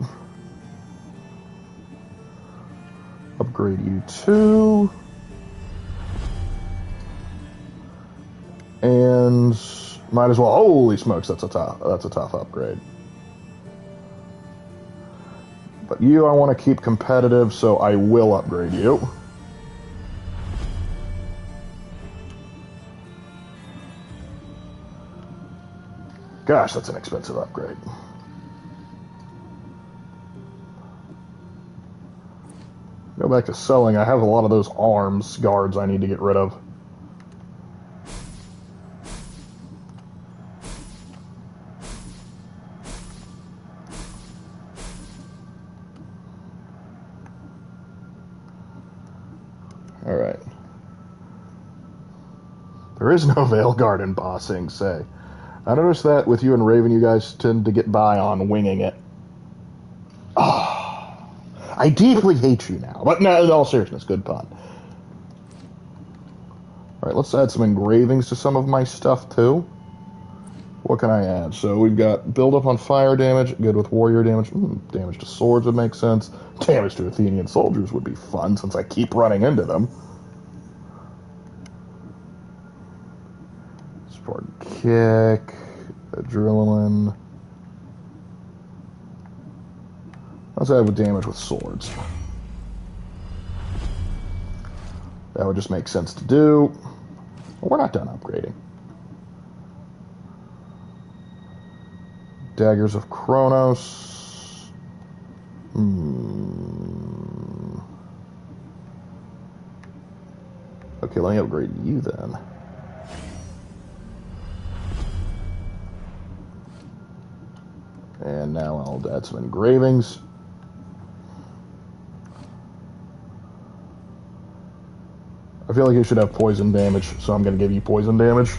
Upgrade you too. And might as well. Holy smokes, that's a tough upgrade. But you, I want to keep competitive, so I will upgrade you. Gosh, that's an expensive upgrade. Go back to selling. I have a lot of those arms guards I need to get rid of. Alright. There is no Veil Guard in Ba Sing Se. I noticed that with you and Raven, you guys tend to get by on winging it. Oh, I deeply hate you now. But no, in all seriousness, good pun. Alright, let's add some engravings to some of my stuff, too. What can I add? So we've got build up on fire damage, good with warrior damage. Damage to swords would make sense. Damage to Athenian soldiers would be fun, since I keep running into them. Spartan kick, adrenaline. Let's add with damage with swords. That would just make sense to do. We're not done upgrading. Daggers of Kronos. Okay, let me upgrade you then. And now I'll add some engravings. I feel like you should have poison damage, so I'm going to give you poison damage.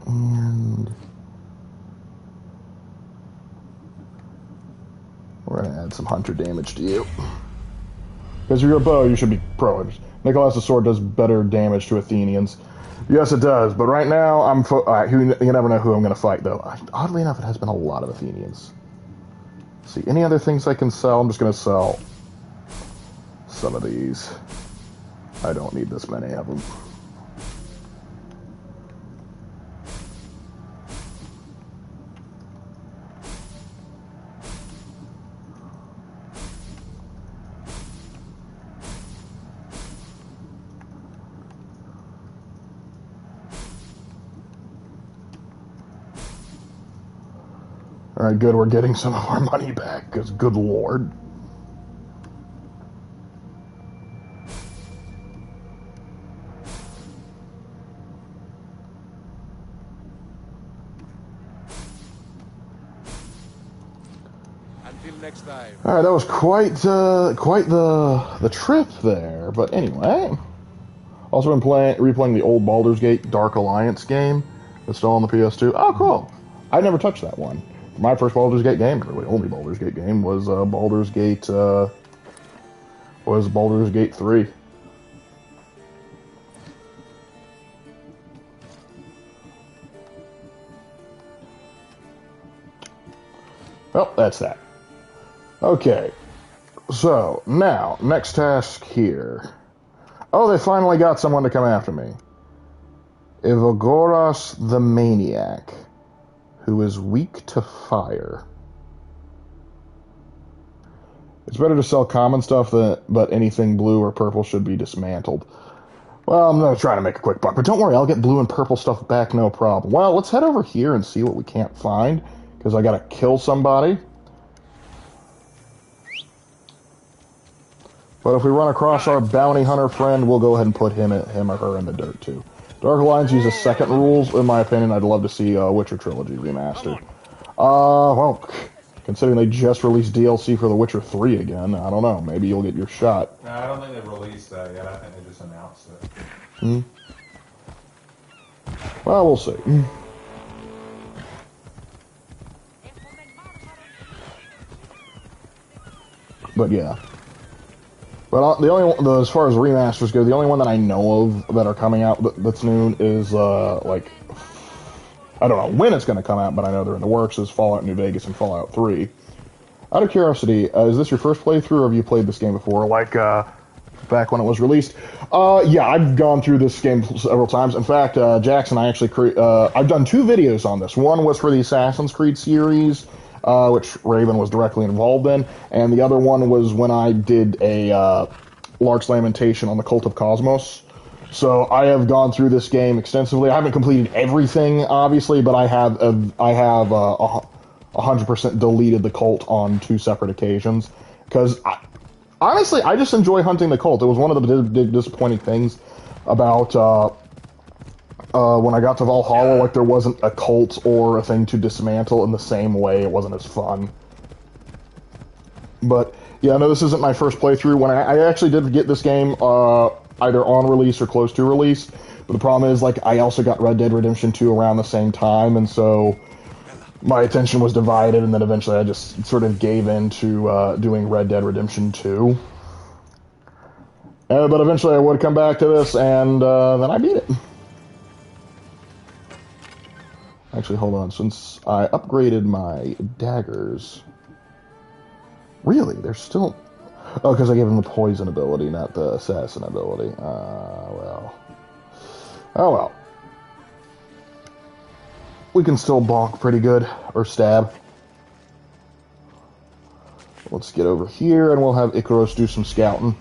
And we're going to add some hunter damage to you. Because you're a bow, you should be pro. Nicholas' sword does better damage to Athenians. Yes, it does. But right now, you never know who I'm going to fight, though. Oddly enough, it has been a lot of Athenians. Let's see, any other things I can sell? I'm just going to sell some of these. I don't need this many of them. Alright, good, we're getting some of our money back, because good lord. Until next time. Alright, that was quite the trip there, but anyway. Also been replaying the old Baldur's Gate Dark Alliance game. It's still on the PS2. Oh, cool. I never touched that one. My first Baldur's Gate game, really only Baldur's Gate game, was Baldur's Gate 3. Well, that's that. Okay, so now, next task here. Oh, they finally got someone to come after me. Evogoras the Maniac, who is weak to fire. It's better to sell common stuff, but anything blue or purple should be dismantled. Well, I'm going to try to make a quick buck, but don't worry, I'll get blue and purple stuff back, no problem. Well, let's head over here and see what we can't find, because I got to kill somebody. But if we run across our bounty hunter friend, we'll go ahead and put him or her in the dirt, too. Dark Alliance uses second rules. In my opinion, I'd love to see Witcher Trilogy remastered. Well, considering they just released DLC for The Witcher 3 again, I don't know. Maybe you'll get your shot. No, I don't think they've released that yet. I think they just announced it. Hmm. Well, we'll see. But yeah. But as far as remasters go, the only one that I know of that are coming out that's new is like, I don't know when it's going to come out, but I know they're in the works, is Fallout New Vegas and Fallout 3. Out of curiosity, is this your first playthrough, or have you played this game before, like back when it was released? Yeah, I've gone through this game several times. In fact, Jackson, I've done 2 videos on this. One was for the Assassin's Creed series, which Raven was directly involved in, and the other one was when I did a Lark's Lamentation on the Cult of Cosmos. So I have gone through this game extensively. I haven't completed everything, obviously, but I have 100% deleted the cult on 2 separate occasions. Because, honestly, I just enjoy hunting the cult. It was one of the big disappointing things about when I got to Valhalla, like there wasn't a cult or a thing to dismantle in the same way. It wasn't as fun. But, yeah, no, this isn't my first playthrough. When I actually did get this game either on release or close to release. But the problem is, like, I also got Red Dead Redemption 2 around the same time, and so my attention was divided, and then eventually I just sort of gave in to doing Red Dead Redemption 2. But eventually I would come back to this, and then I beat it. Actually, hold on. Since I upgraded my daggers... Really? They're still... Oh, because I gave them the poison ability, not the assassin ability. Well. Oh, well. We can still bonk pretty good. Or stab. Let's get over here, and we'll have Icaros do some scouting.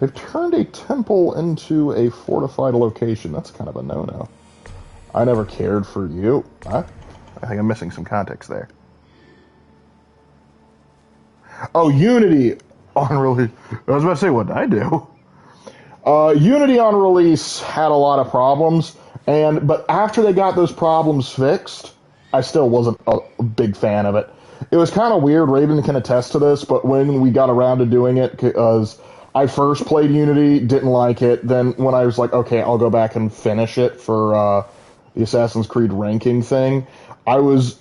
They've turned a temple into a fortified location. That's kind of a no-no. I never cared for you. Huh? I think I'm missing some context there. Oh, Unity on release. I was about to say, what did I do? Unity on release had a lot of problems, but after they got those problems fixed, I still wasn't a big fan of it. It was kind of weird. Raven can attest to this, but when we got around to doing it, because I first played Unity, didn't like it. Then when I was like, okay, I'll go back and finish it for the Assassin's Creed ranking thing, I was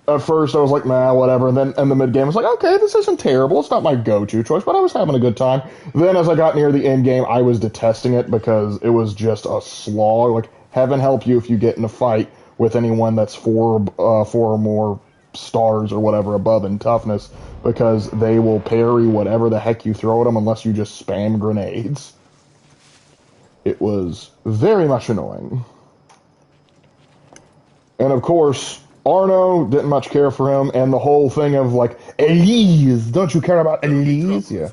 at first I was like, nah, whatever. And then in the mid-game, I was like, okay, this isn't terrible. It's not my go-to choice, but I was having a good time. Then as I got near the end game, I was detesting it because it was just a slog. Like, heaven help you if you get in a fight with anyone that's four or more stars or whatever above in toughness, because they will parry whatever the heck you throw at them unless you just spam grenades. It was very much annoying. And of course, Arno didn't much care for him, and the whole thing of like, Elise, don't you care about Elise? Yeah.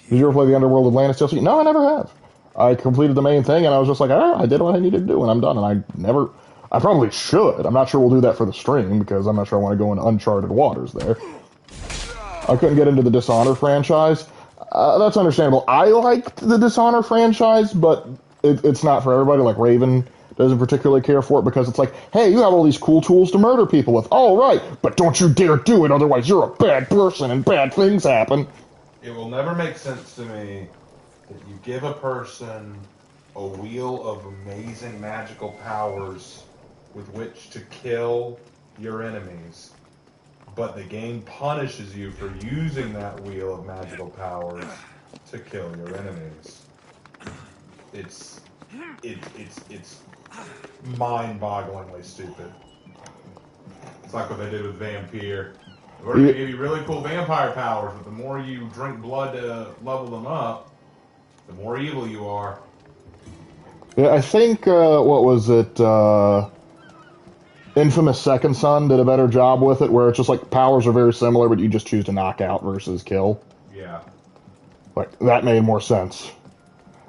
Did you ever play the Underworld Atlantis DLC? No, I never have. I completed the main thing, and I was just like, I did what I needed to do, and I'm done. And I probably should. I'm not sure we'll do that for the stream, because I'm not sure I want to go into uncharted waters there. I couldn't get into the Dishonor franchise. That's understandable. I liked the Dishonor franchise, but it's not for everybody. Like Raven doesn't particularly care for it because it's like, hey, you have all these cool tools to murder people with. All right, but don't you dare do it, otherwise you're a bad person and bad things happen. It will never make sense to me that you give a person a wheel of amazing magical powers with which to kill your enemies, but the game punishes you for using that wheel of magical powers to kill your enemies. It's mind-bogglingly stupid. It's like what they did with Vampire. We're going to give you really cool vampire powers, but the more you drink blood to level them up, the more evil you are. Yeah, I think, what was it, Infamous Second Son did a better job with it, where it's just like powers are very similar, but you just choose to knock out versus kill. Yeah. Like, that made more sense.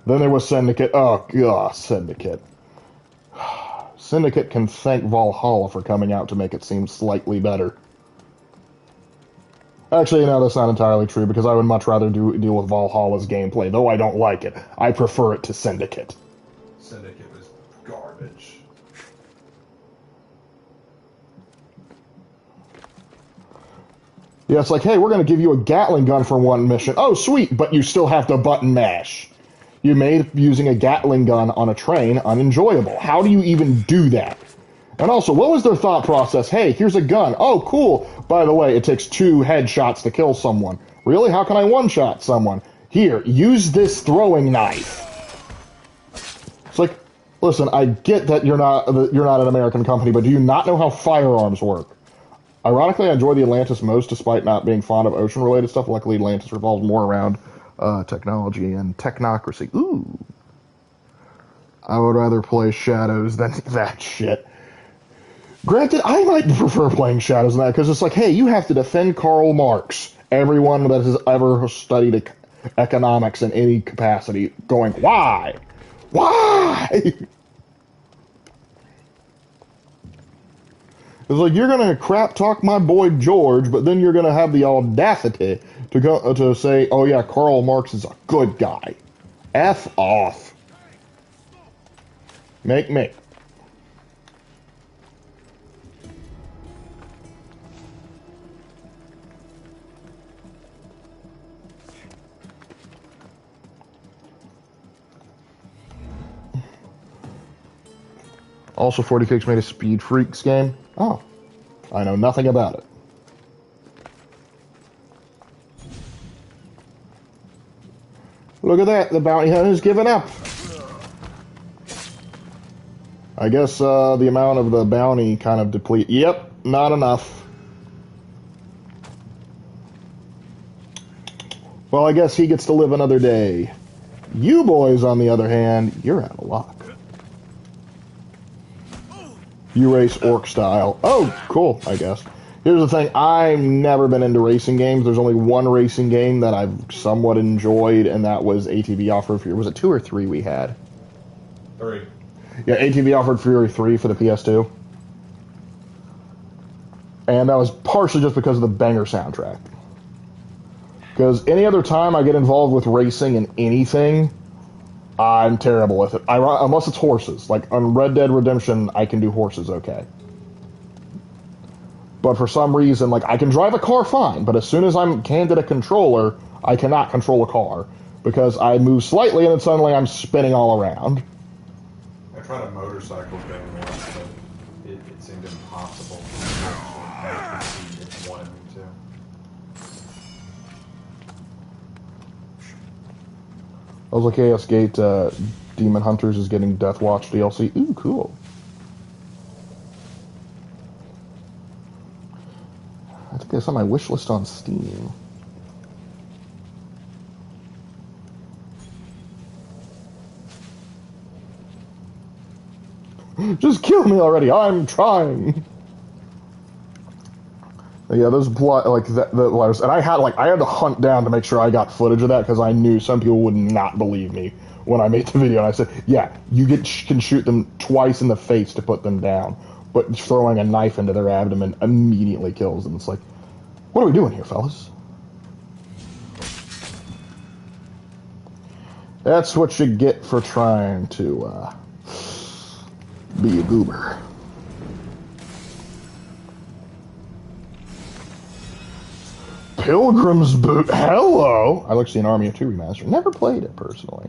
Then there was Syndicate. Oh, God, Syndicate. Syndicate can thank Valhalla for coming out to make it seem slightly better. Actually, no, that's not entirely true, because I would much rather deal with Valhalla's gameplay, though I don't like it. I prefer it to Syndicate. Syndicate was garbage. Yeah, it's like, hey, we're going to give you a Gatling gun for one mission. Oh, sweet, but you still have to button mash. You made using a Gatling gun on a train unenjoyable. How do you even do that? And also, what was their thought process? Hey, here's a gun. Oh, cool. By the way, it takes 2 headshots to kill someone. Really? How can I one-shot someone? Here, use this throwing knife. It's like, listen, I get that you're not an American company, but do you not know how firearms work? Ironically, I enjoy the Atlantis most, despite not being fond of ocean-related stuff. Luckily, Atlantis revolves more around technology and technocracy. Ooh. I would rather play Shadows than that shit. Granted, I might prefer playing Shadows than that, because it's like, hey, you have to defend Karl Marx. Everyone that has ever studied economics in any capacity going, why? Why? It's like, you're going to crap talk my boy George, but then you're going to have the audacity to go to say, oh yeah, Karl Marx is a good guy. F off. Make me. Also, 40 Cakes made a Speed Freaks game. Oh, I know nothing about it. Look at that, the bounty hunter's given up. I guess the amount of the bounty kind of deplete. Yep, not enough. Well, I guess he gets to live another day. You boys, on the other hand, you're out of luck. You race orc style. Oh, cool, I guess. Here's the thing, I've never been into racing games. There's only one racing game that I've somewhat enjoyed, and that was ATV Off-Road Fury. Was it 2 or 3 we had? 3. Yeah, ATV Off-Road Fury 3 for the PS2. And that was partially just because of the banger soundtrack. Because any other time I get involved with racing in anything, I'm terrible with it. Unless it's horses. Like on Red Dead Redemption, I can do horses okay. But for some reason, like I can drive a car fine, but as soon as I'm handed a controller, I cannot control a car. Because I move slightly and then suddenly I'm spinning all around. I tried a motorcycle thing once, but it seemed impossible. I didn't want me to. I was like, Chaos Gate, Demon Hunters is getting Death Watch DLC. Ooh, cool. I think that's on my wish list on Steam. Just kill me already, I'm trying! Yeah, those blood, like, the letters, and I had to hunt down to make sure I got footage of that, because I knew some people would not believe me when I made the video, and I said, yeah, you can shoot them twice in the face to put them down, but throwing a knife into their abdomen immediately kills them. It's like, what are we doing here, fellas? That's what you get for trying to, be a goober. Pilgrim's Boot. Hello! I like to see an Army of Two remaster. Never played it personally.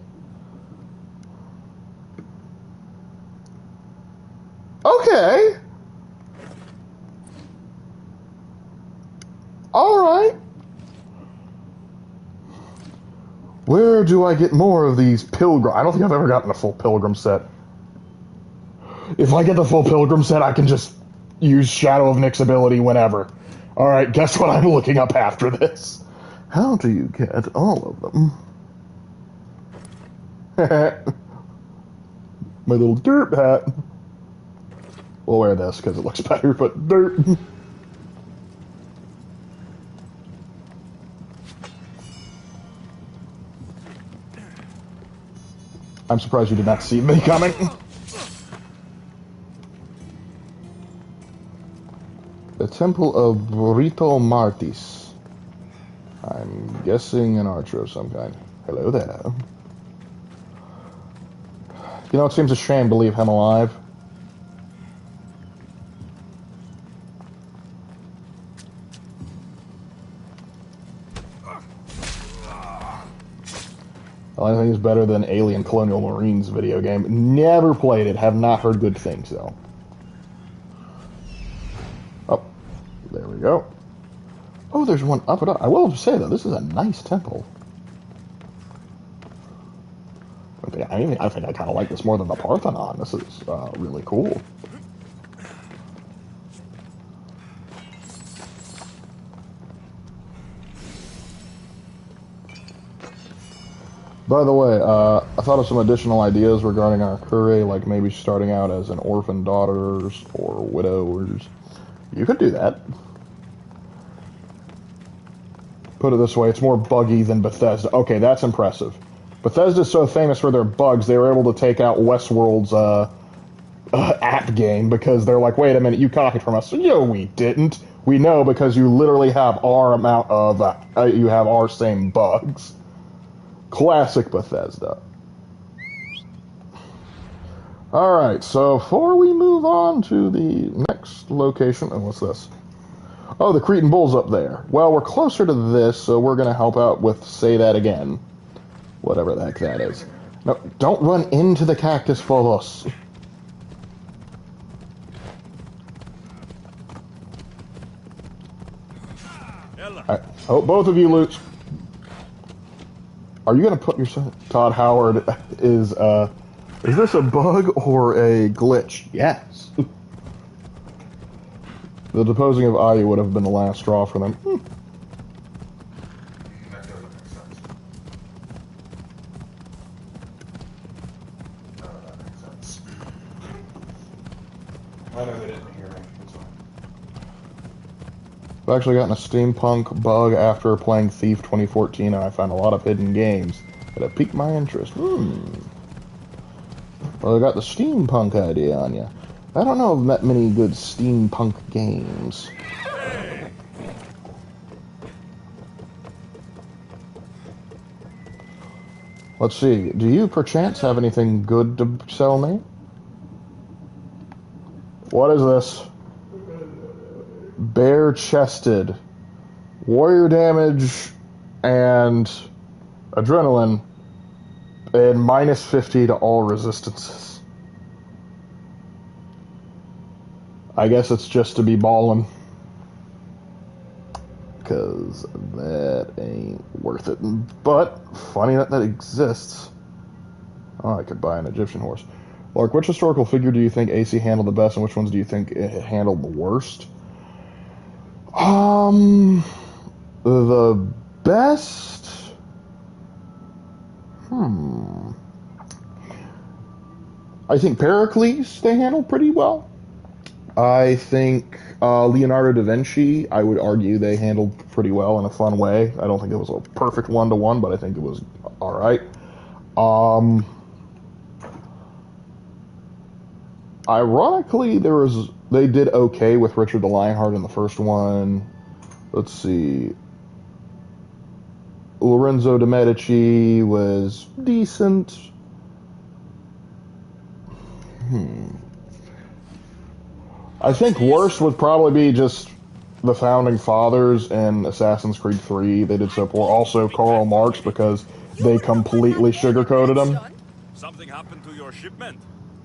Okay. Alright. Where do I get more of these Pilgrim? I don't think I've ever gotten a full Pilgrim set. If I get the full Pilgrim set, I can just use Shadow of Nyx's ability whenever. Alright, guess what I'm looking up after this? How do you get all of them? My little dirt hat. We'll wear this because it looks better, but dirt. I'm surprised you did not see me coming. The Temple of Burrito Martis. I'm guessing an archer of some kind. Hello there. You know, it seems a shame to leave him alive. I think it's better than Alien Colonial Marines video game. Never played it. Have not heard good things, though. Oh, there we go. Oh, there's one up and up. I will say, though, this is a nice temple. I think I kind of like this more than the Parthenon. This is really cool. By the way, I thought of some additional ideas regarding our Kure, like maybe starting out as an orphan daughters or widowers. You could do that. Put it this way, it's more buggy than Bethesda. Okay, that's impressive. Bethesda's so famous for their bugs, they were able to take out Westworld's app game because they're like, wait a minute, you copied from us. No, we didn't. We know because you literally have our amount of, you have our same bugs. Classic Bethesda. Alright, so before we move on to the next location, and what's this? Oh, the Cretan Bull's up there. Well, we're closer to this, so we're going to help out with Say That Again. Whatever the heck that is. No, don't run into the cactus for us. Right. Oh, both of you loot. Are you going to put yourself... Todd Howard, is this a bug or a glitch? Yes. The deposing of Aya would have been the last straw for them. That doesn't make sense. That makes sense. I know they didn't hear me. It's fine. I've actually gotten a steampunk bug after playing Thief 2014, and I found a lot of hidden games that have piqued my interest. Well, I got the steampunk idea on you. I don't know if I've met many good steampunk games. Let's see, do you perchance have anything good to sell me? What is this? Bare-chested. Warrior damage and adrenaline and minus 50 to all resistances. I guess it's just to be ballin'. because that ain't worth it. But, funny that that exists. Oh, I could buy an Egyptian horse. Lark, which historical figure do you think AC handled the best, and which ones do you think it handled the worst? The best... I think Pericles they handled pretty well. I think Leonardo da Vinci, I would argue they handled pretty well in a fun way. I don't think it was a perfect one-to-one, but I think it was alright. Ironically, they did okay with Richard the Lionheart in the first one. Let's see. Lorenzo de' Medici was decent. I think worst would probably be just the Founding Fathers and Assassin's Creed 3. They did so poor. Also, Karl Marx, because they completely sugarcoated him. Something happened to your shipment?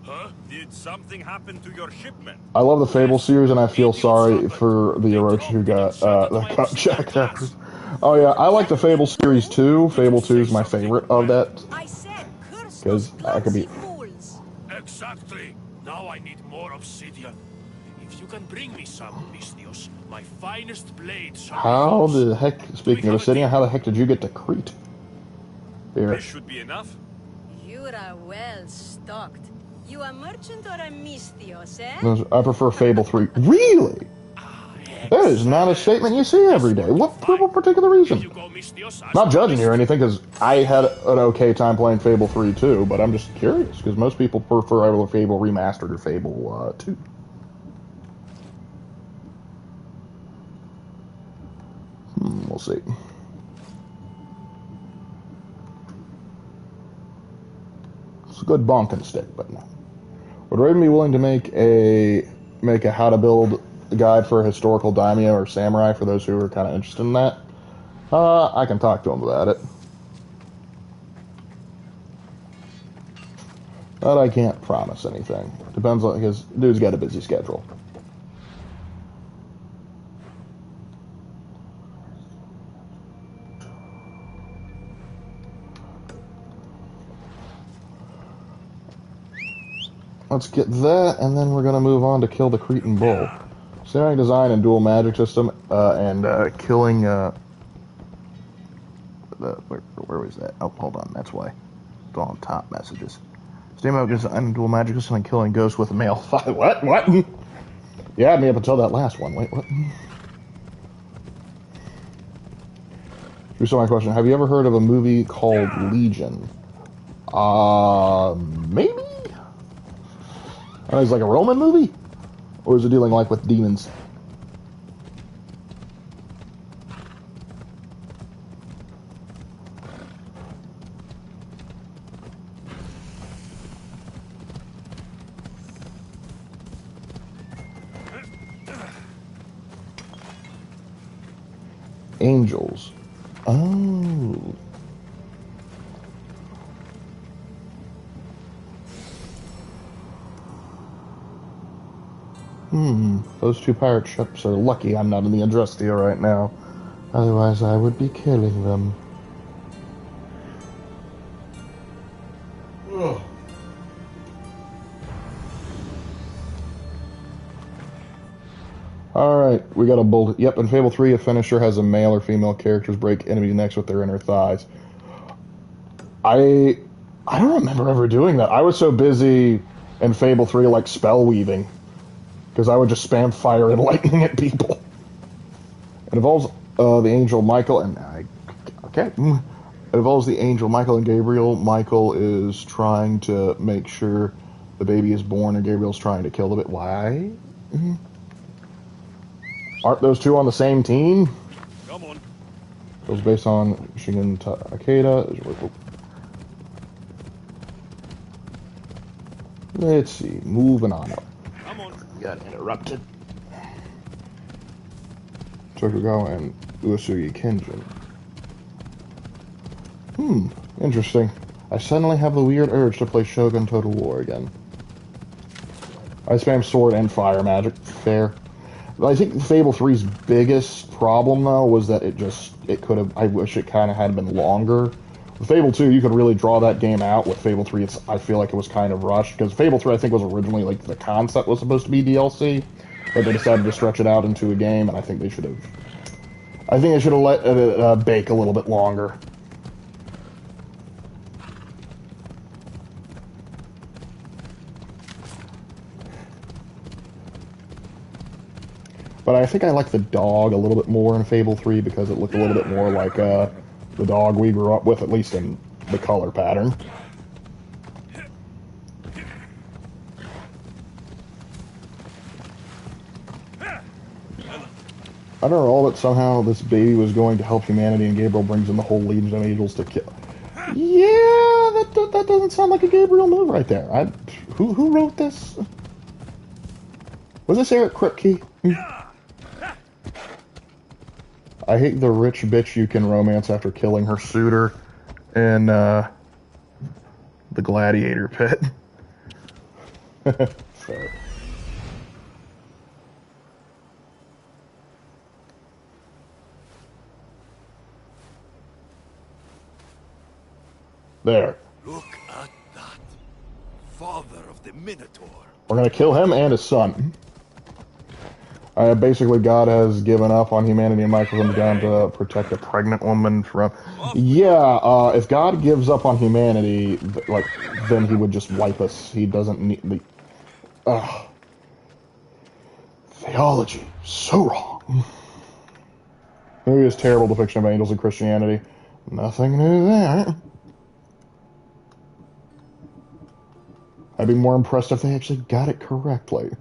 Huh? Did something happen to your shipment? I love the Fable series, and I feel sorry for the Orochi who got jacked after. Oh yeah, I like the Fable series too. Fable 2 is my favorite of that. Because I could be... Exactly. Now I need more obsidian. If you can bring me some, Mystios, my finest blades. How the heck, speaking of obsidian, how the heck did you get to Crete? Here. This should be enough. You are well stocked. You a merchant or a Mystios, eh? I prefer Fable 3. Really? That is not a statement you see every day. What particular reason? Not judging you or anything, because I had an okay time playing Fable 3 too, but I'm just curious, because most people prefer either Fable Remastered or Fable 2. We'll see. It's a good bonking stick, but no. Would Raven be willing to make a how to build guide for a historical daimyo or samurai for those who are kind of interested in that? I can talk to him about it. But I can't promise anything. Depends on, because dude's got a busy schedule. Let's get that, and then we're going to move on to kill the Cretan Bull. Staring design and dual magic system, and killing, where was that? Oh, hold on, that's why. It's all on top messages. Staring design and dual magic system and killing ghosts with male fire. What? You had me up until that last one. Wait, what? Here's my question. Have you ever heard of a movie called Legion? Maybe? It's like a Roman movie? Or is it dealing like with demons? Angels. Oh. Those two pirate ships are lucky I'm not in the Andrustia right now. Otherwise, I would be killing them. Ugh. Alright, we got a bolt. Yep, in Fable 3, a finisher has a male or female characters break enemies' necks with their inner thighs. I don't remember ever doing that. I was so busy in Fable 3, like, spell weaving. Because I would just spam fire and lightning at people. It involves the angel Michael and... It involves the angel Michael and Gabriel. Michael is trying to make sure the baby is born, and Gabriel's trying to kill the baby. Why? Aren't those two on the same team? Come on. It was based on Shingen Takeda. Let's see. Moving on up. Come on. Got interrupted. Tokugawa and Uesugi Kenjin. Interesting. I suddenly have the weird urge to play Shogun Total War again. I spam sword and fire magic. Fair. I think Fable 3's biggest problem, though, was that it could have, I wish it kind of had been longer. With Fable 2, you could really draw that game out. With Fable 3, I feel like it was kind of rushed, because Fable 3, I think, was originally, like, the concept was supposed to be DLC, but they decided to stretch it out into a game, and I think they should have let it bake a little bit longer. But I think I like the dog a little bit more in Fable 3 because it looked a little bit more like the dog we grew up with, at least in the color pattern. I don't know that somehow this baby was going to help humanity and Gabriel brings in the whole Legion of Angels to kill. Yeah, that doesn't sound like a Gabriel move right there. Who wrote this? Was this Eric Kripke? I hate the rich bitch you can romance after killing her suitor in the gladiator pit. Fair. There. Look at that. Father of the Minotaur. We're gonna kill him and his son. Basically, God has given up on humanity and Michael comes down to protect a pregnant woman from... Yeah, if God gives up on humanity, like, then he would just wipe us. He doesn't need the... Ugh. Theology. So wrong. Maybe it's terrible depiction of angels in Christianity. Nothing new there. I'd be more impressed if they actually got it correctly.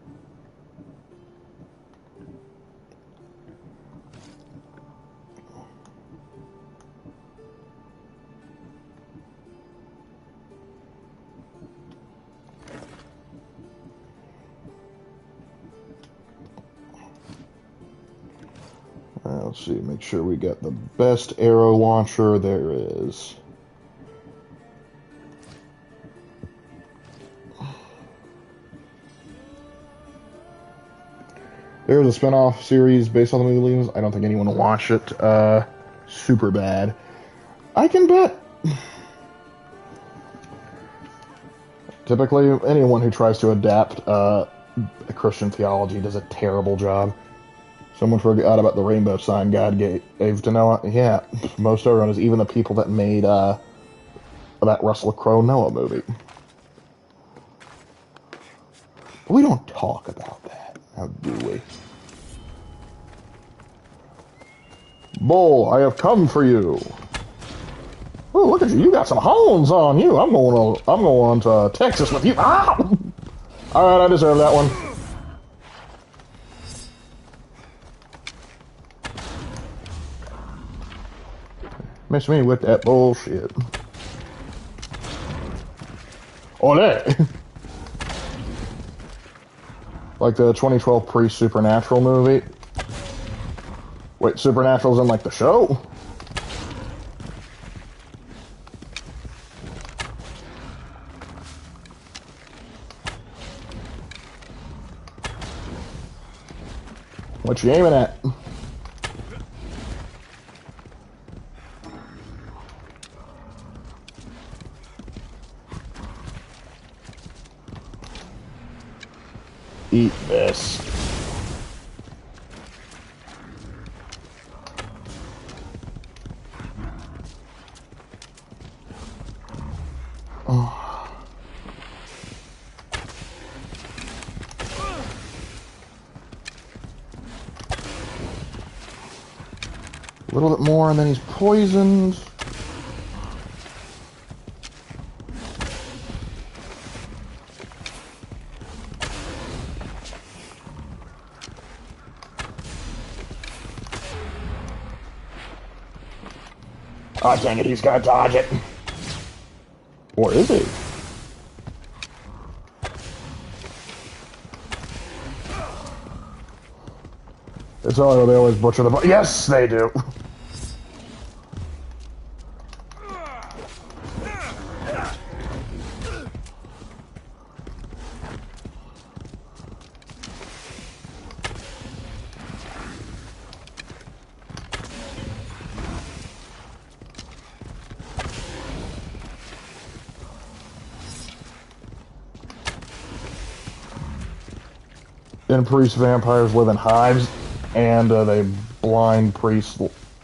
Let's see, make sure we got the best arrow launcher there is. There's a spin-off series based on the movie Legions. I don't think anyone will watch it. Super bad. I can bet. Typically, anyone who tries to adapt Christian theology does a terrible job. Someone forgot about the rainbow sign God gave to Noah. Yeah, most everyone is even the people that made that Russell Crowe Noah movie. We don't talk about that, how do we? Bull, I have come for you. Oh, look at you! You got some horns on you. I'm going to Texas with you. Ah! All right, I deserve that one. Miss me with that bullshit. Ole! Like the 2012 pre-Supernatural movie. Wait, Supernatural's in like the show? What you aiming at? Eat this. Oh. A little bit more and then he's poisoned. Oh, dang it, he's gonna dodge it. Or is he? It's all they always butcher the... Yes, they do. and priest vampires live in hives, and they blind priests,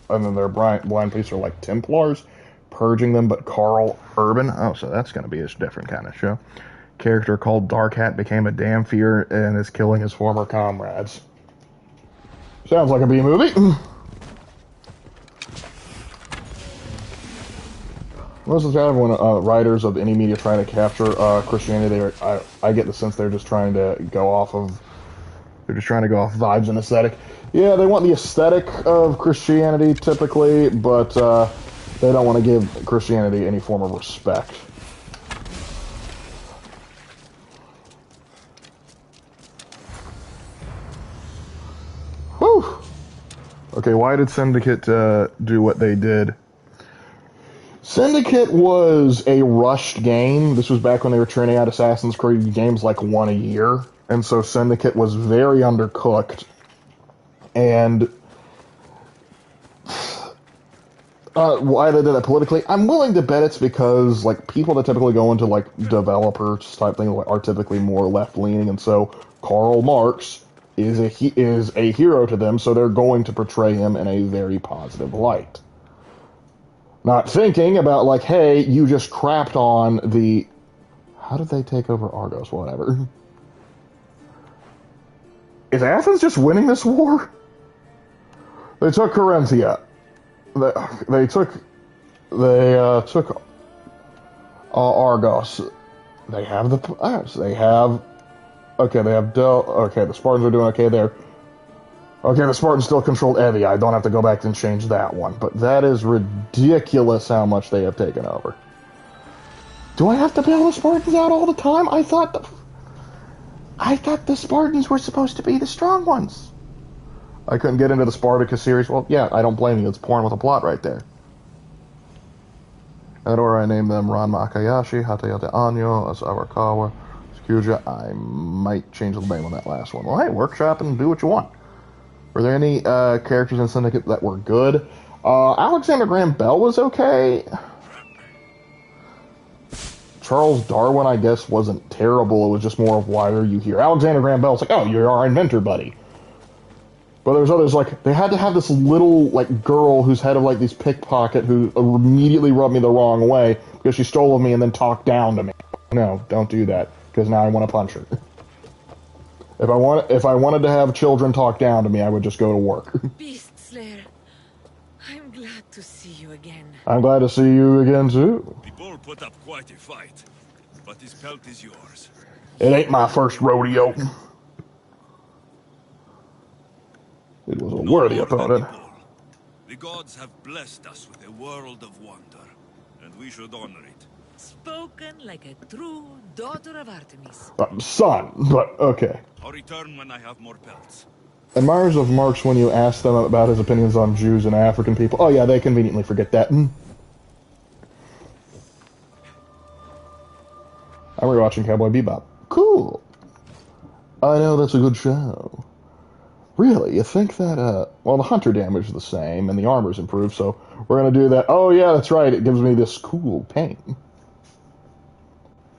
and then their blind priests are like Templars, purging them. But Carl Urban, oh, so that's going to be a different kind of show. Character called Dark Hat became a damn fear and is killing his former comrades. Sounds like a B movie. Most of the time when writers of any media try to capture Christianity, I get the sense they're just trying to go off vibes and aesthetic. Yeah, they want the aesthetic of Christianity typically, but they don't want to give Christianity any form of respect. Whew! Okay, why did Syndicate do what they did? Syndicate was a rushed game. This was back when they were churning out Assassin's Creed games like one a year. And so Syndicate was very undercooked. And why they did that politically, I'm willing to bet it's because like people that typically go into like developers type thing are typically more left-leaning. And so Karl Marx is a hero to them, so they're going to portray him in a very positive light. Not thinking about, like, hey, you just crapped on the... How did they take over Argos? Whatever. Is Athens just winning this war? They took Carinthia. They took Argos. They have the... They have... Okay, they have Okay, the Spartans are doing okay there. Okay, the Spartans still controlled Evia. I don't have to go back and change that one. But that is ridiculous how much they have taken over. Do I have to bail the Spartans out all the time? I thought the Spartans were supposed to be the strong ones. I couldn't get into the Spartacus series. Well, yeah, I don't blame you. It's porn with a plot right there. Or I named them Ran Makayashi, Hatayate Anyo, Asarakawa, Tsukuja. I might change the name on that last one. Well, hey, workshop and do what you want. Were there any characters in Syndicate that were good? Alexander Graham Bell was okay. Charles Darwin, I guess, wasn't terrible. It was just more of, why are you here? Alexander Graham Bell's like, oh, you're our inventor, buddy. But there's others, like, they had to have this little, like, girl who's head of, like, these pickpocket who immediately rubbed me the wrong way because she stole of me and then talked down to me. No, don't do that, because now I want to punch her. If I wanted to have children talk down to me, I would just go to work. Beast Slayer, I'm glad to see you again. I'm glad to see you again, too. The bull put up quite a fight, but his pelt is yours. It ain't my first rodeo. It was a worthy opponent. The gods have blessed us with a world of wonder, and we should honor it. Spoken like a true daughter of Artemis. Son, but okay. I'll return when I have more pelts. Admirers of Marx, when you ask them about his opinions on Jews and African people, oh yeah, they conveniently forget that. I'm rewatching Cowboy Bebop. Cool. I know, that's a good show. Really? You think that, well, the hunter damage is the same, and the armor's improved, so we're gonna do that. Oh yeah, that's right, it gives me this cool paint.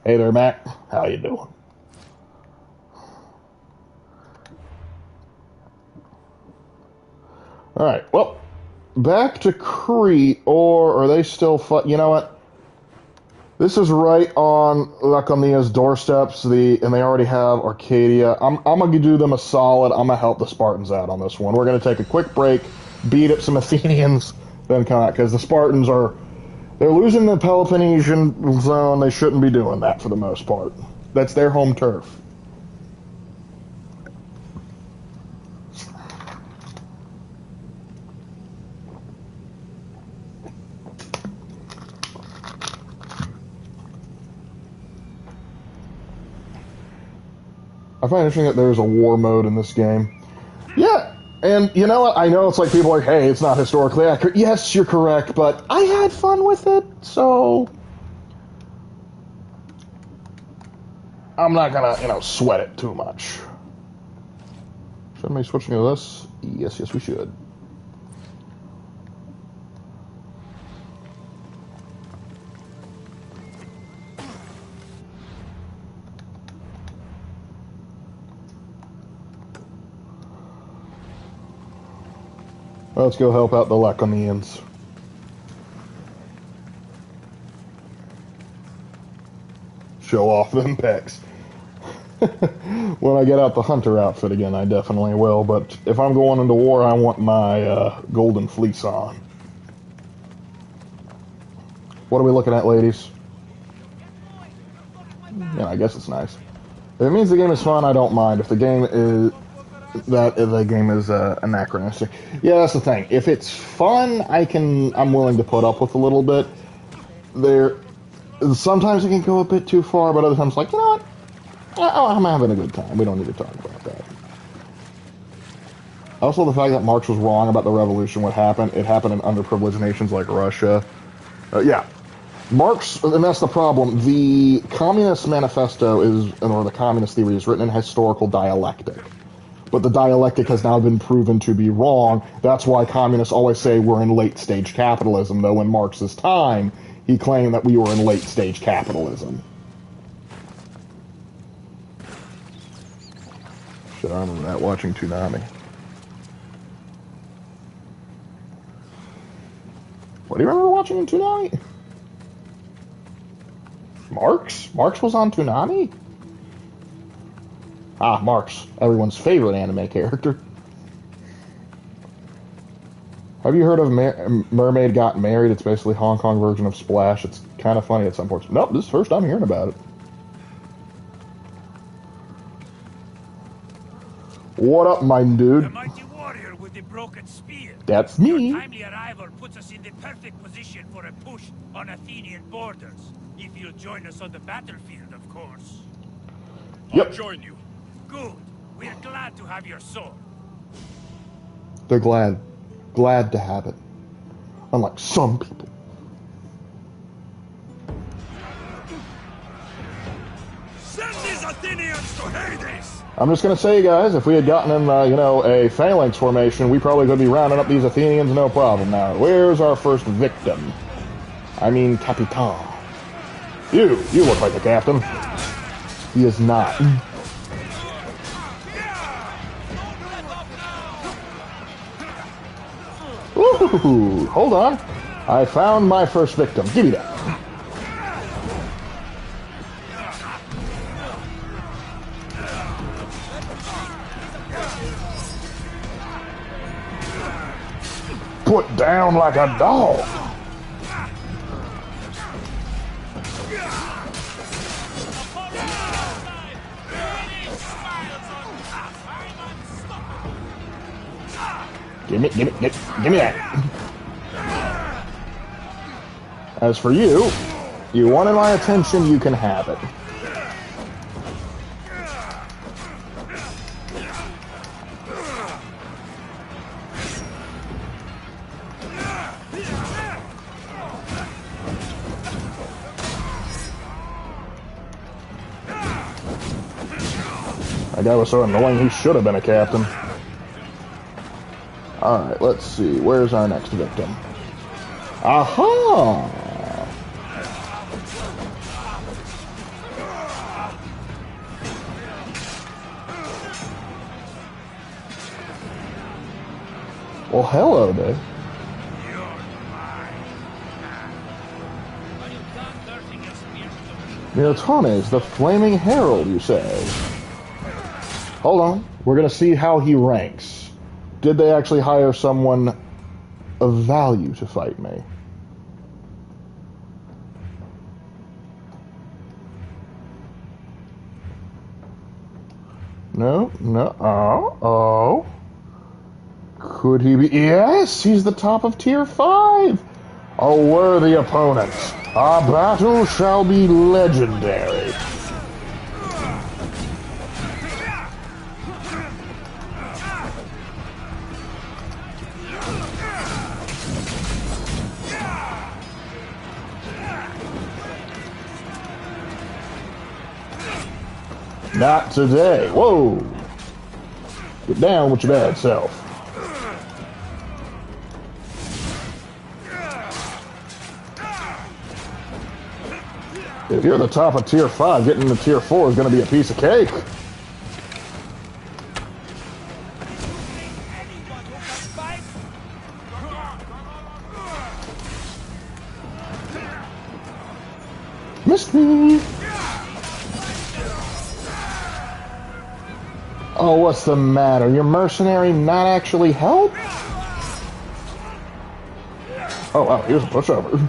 Hey there, Matt. How you doing? Alright, well, back to Crete, or are they still you know what? This is right on Laconia's doorsteps, and they already have Arcadia. I'm going to do them a solid. I'm going to help the Spartans out on this one. We're going to take a quick break, beat up some Athenians, then come out, because the Spartans they're losing the Peloponnesian zone. They shouldn't be doing that for the most part. That's their home turf. I find it interesting that there's a war mode in this game. Yeah, and you know what? I know it's like people are like, hey, it's not historically accurate. Yes, you're correct, but I had fun with it, so I'm not gonna, sweat it too much. Shouldn't we be switching to this? Yes, we should. Let's go help out the Laconians. Show off them pecs. When I get out the hunter outfit again, I definitely will. But if I'm going into war, I want my golden fleece on. What are we looking at, ladies? Yeah, I guess it's nice. If it means the game is fun, I don't mind. If the game is anachronistic, yeah, that's the thing. If it's fun, I'm willing to put up with a little bit. Sometimes it can go a bit too far, but other times, like, you know what? I'm having a good time. We don't need to talk about that. Also, the fact that Marx was wrong about the revolution, what happened, it happened in underprivileged nations like Russia. Yeah. Marx, and that's the problem. The Communist Manifesto or the Communist theory is written in historical dialectic. But the dialectic has now been proven to be wrong. That's why communists always say we're in late-stage capitalism, though in Marx's time, he claimed that we were in late-stage capitalism. Shit, I remember that watching Toonami. What do you remember watching in Toonami? Marx? Marx was on Toonami? Ah, Marx, everyone's favorite anime character. Have you heard of Mermaid Got Married? It's basically Hong Kong version of Splash. It's kind of funny at some points. Nope, this is the first time hearing about it. What up, my dude? The mighty warrior with the broken spear. That's me. Your timely arrival puts us in the perfect position for a push on Athenian borders. If you'll join us on the battlefield, of course. Yep. I'll join you. Good. We're glad to have your sword. They're glad to have it. Unlike some people. Send these Athenians to Hades! I'm just gonna say, guys, if we had gotten in, a phalanx formation, we probably could be rounding up these Athenians no problem. Now, where's our first victim? I mean, Capitan. You look like the captain. He is not. Ooh, hold on. I found my first victim. Give me that. Put down like a dog. Give me that. As for you, you wanted my attention, you can have it. That guy was so annoying, he should have been a captain. Alright, let's see. Where's our next victim? Aha! Well, hello there. Mirtones, the Flaming Herald, you say? Hold on. We're going to see how he ranks. Did they actually hire someone of value to fight me? No. Oh. Could he be? Yes, he's the top of tier 5. A worthy opponent. Our battle shall be legendary. Not today. Whoa. Get down with your bad self. If you're the top of tier 5, getting to tier 4 is going to be a piece of cake. Missed me! Oh, what's the matter? Your mercenary not actually help? Oh, wow, here's a pushover.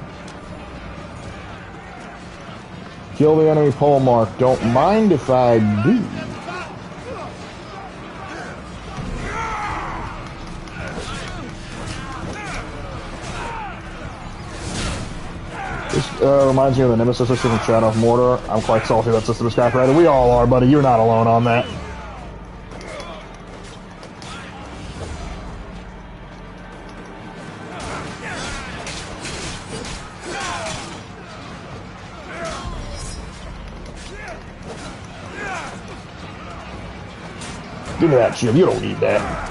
Kill the enemy pole mark. Don't mind if I do. This reminds me of the Nemesis system in Shadow of Mordor. I'm quite salty that system is copyrighted. We all are, buddy. You're not alone on that. Give me that shield. You don't need that.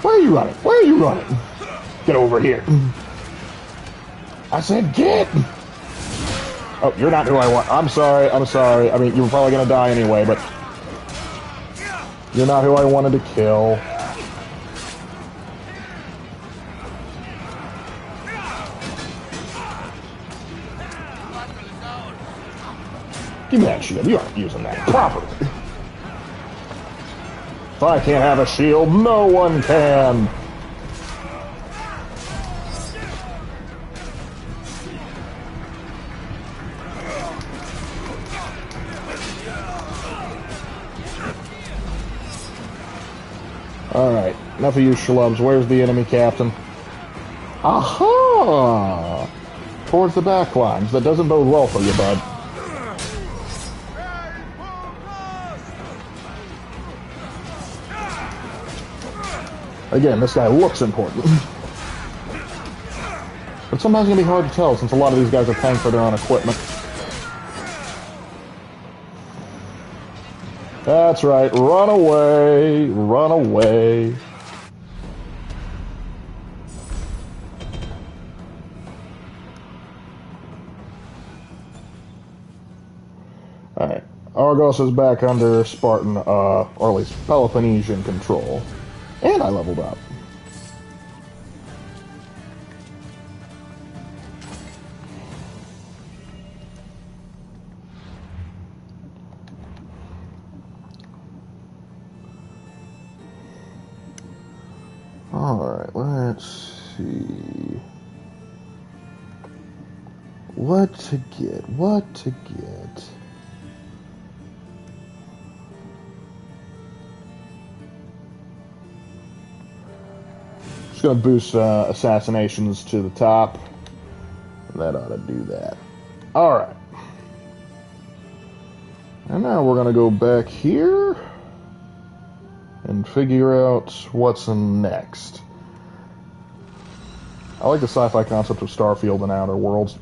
Where are you running? Where are you running? Get over here. I said get! Oh, you're not who I want. I'm sorry. I'm sorry. I mean, you're probably gonna die anyway, but... You're not who I wanted to kill. Give me that shield. You aren't using that properly. If I can't have a shield, no one can. Alright, enough of you schlubs. Where's the enemy captain? Aha! Towards the back lines. That doesn't bode well for you, bud. Again, this guy looks important. But sometimes it's going to be hard to tell since a lot of these guys are paying for their own equipment. That's right, run away, run away. Alright, Argos is back under Spartan, or at least Peloponnesian control. And I leveled up. Alright, let's see. What to get? What to get? Just gonna boost assassinations to the top. That ought to do that. Alright. And now we're gonna go back here and figure out what's next. I like the sci-fi concept of Starfield and Outer Worlds.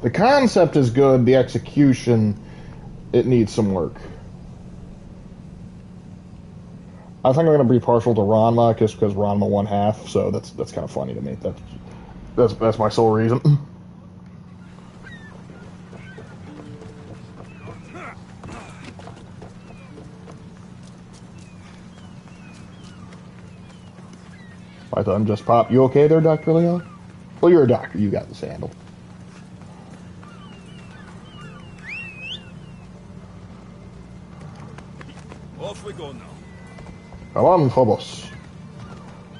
The concept is good, the execution, it needs some work. I think I'm going to be partial to Ranma just because Ranma won half, so that's kind of funny to me. That's my sole reason. My thumb just popped. You okay there, Dr. Leon? Well, you're a doctor. You got this handled. Off we go now. Come on, Phobos.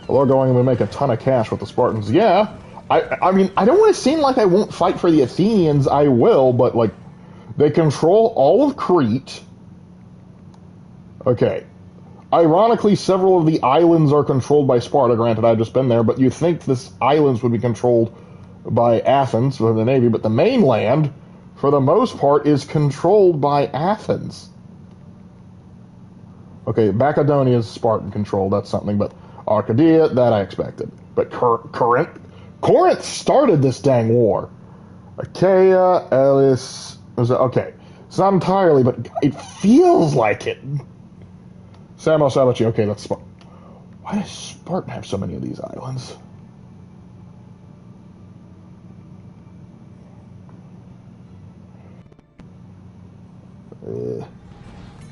Well, we're going to make a ton of cash with the Spartans. Yeah, I mean, I don't want to seem like I won't fight for the Athenians. I will, but, like, they control all of Crete. Okay. Ironically, several of the islands are controlled by Sparta. Granted, I've just been there, but you'd think this islands would be controlled by Athens, for the Navy, but the mainland, for the most part, is controlled by Athens. Okay, Macedonia is Spartan controlled, that's something, but Arcadia, that I expected. But Corinth started this dang war. Achaia, Elis, okay, it's not entirely, but it feels like it. Samos, Sabachi, okay, that's Spartan. Why does Spartan have so many of these islands?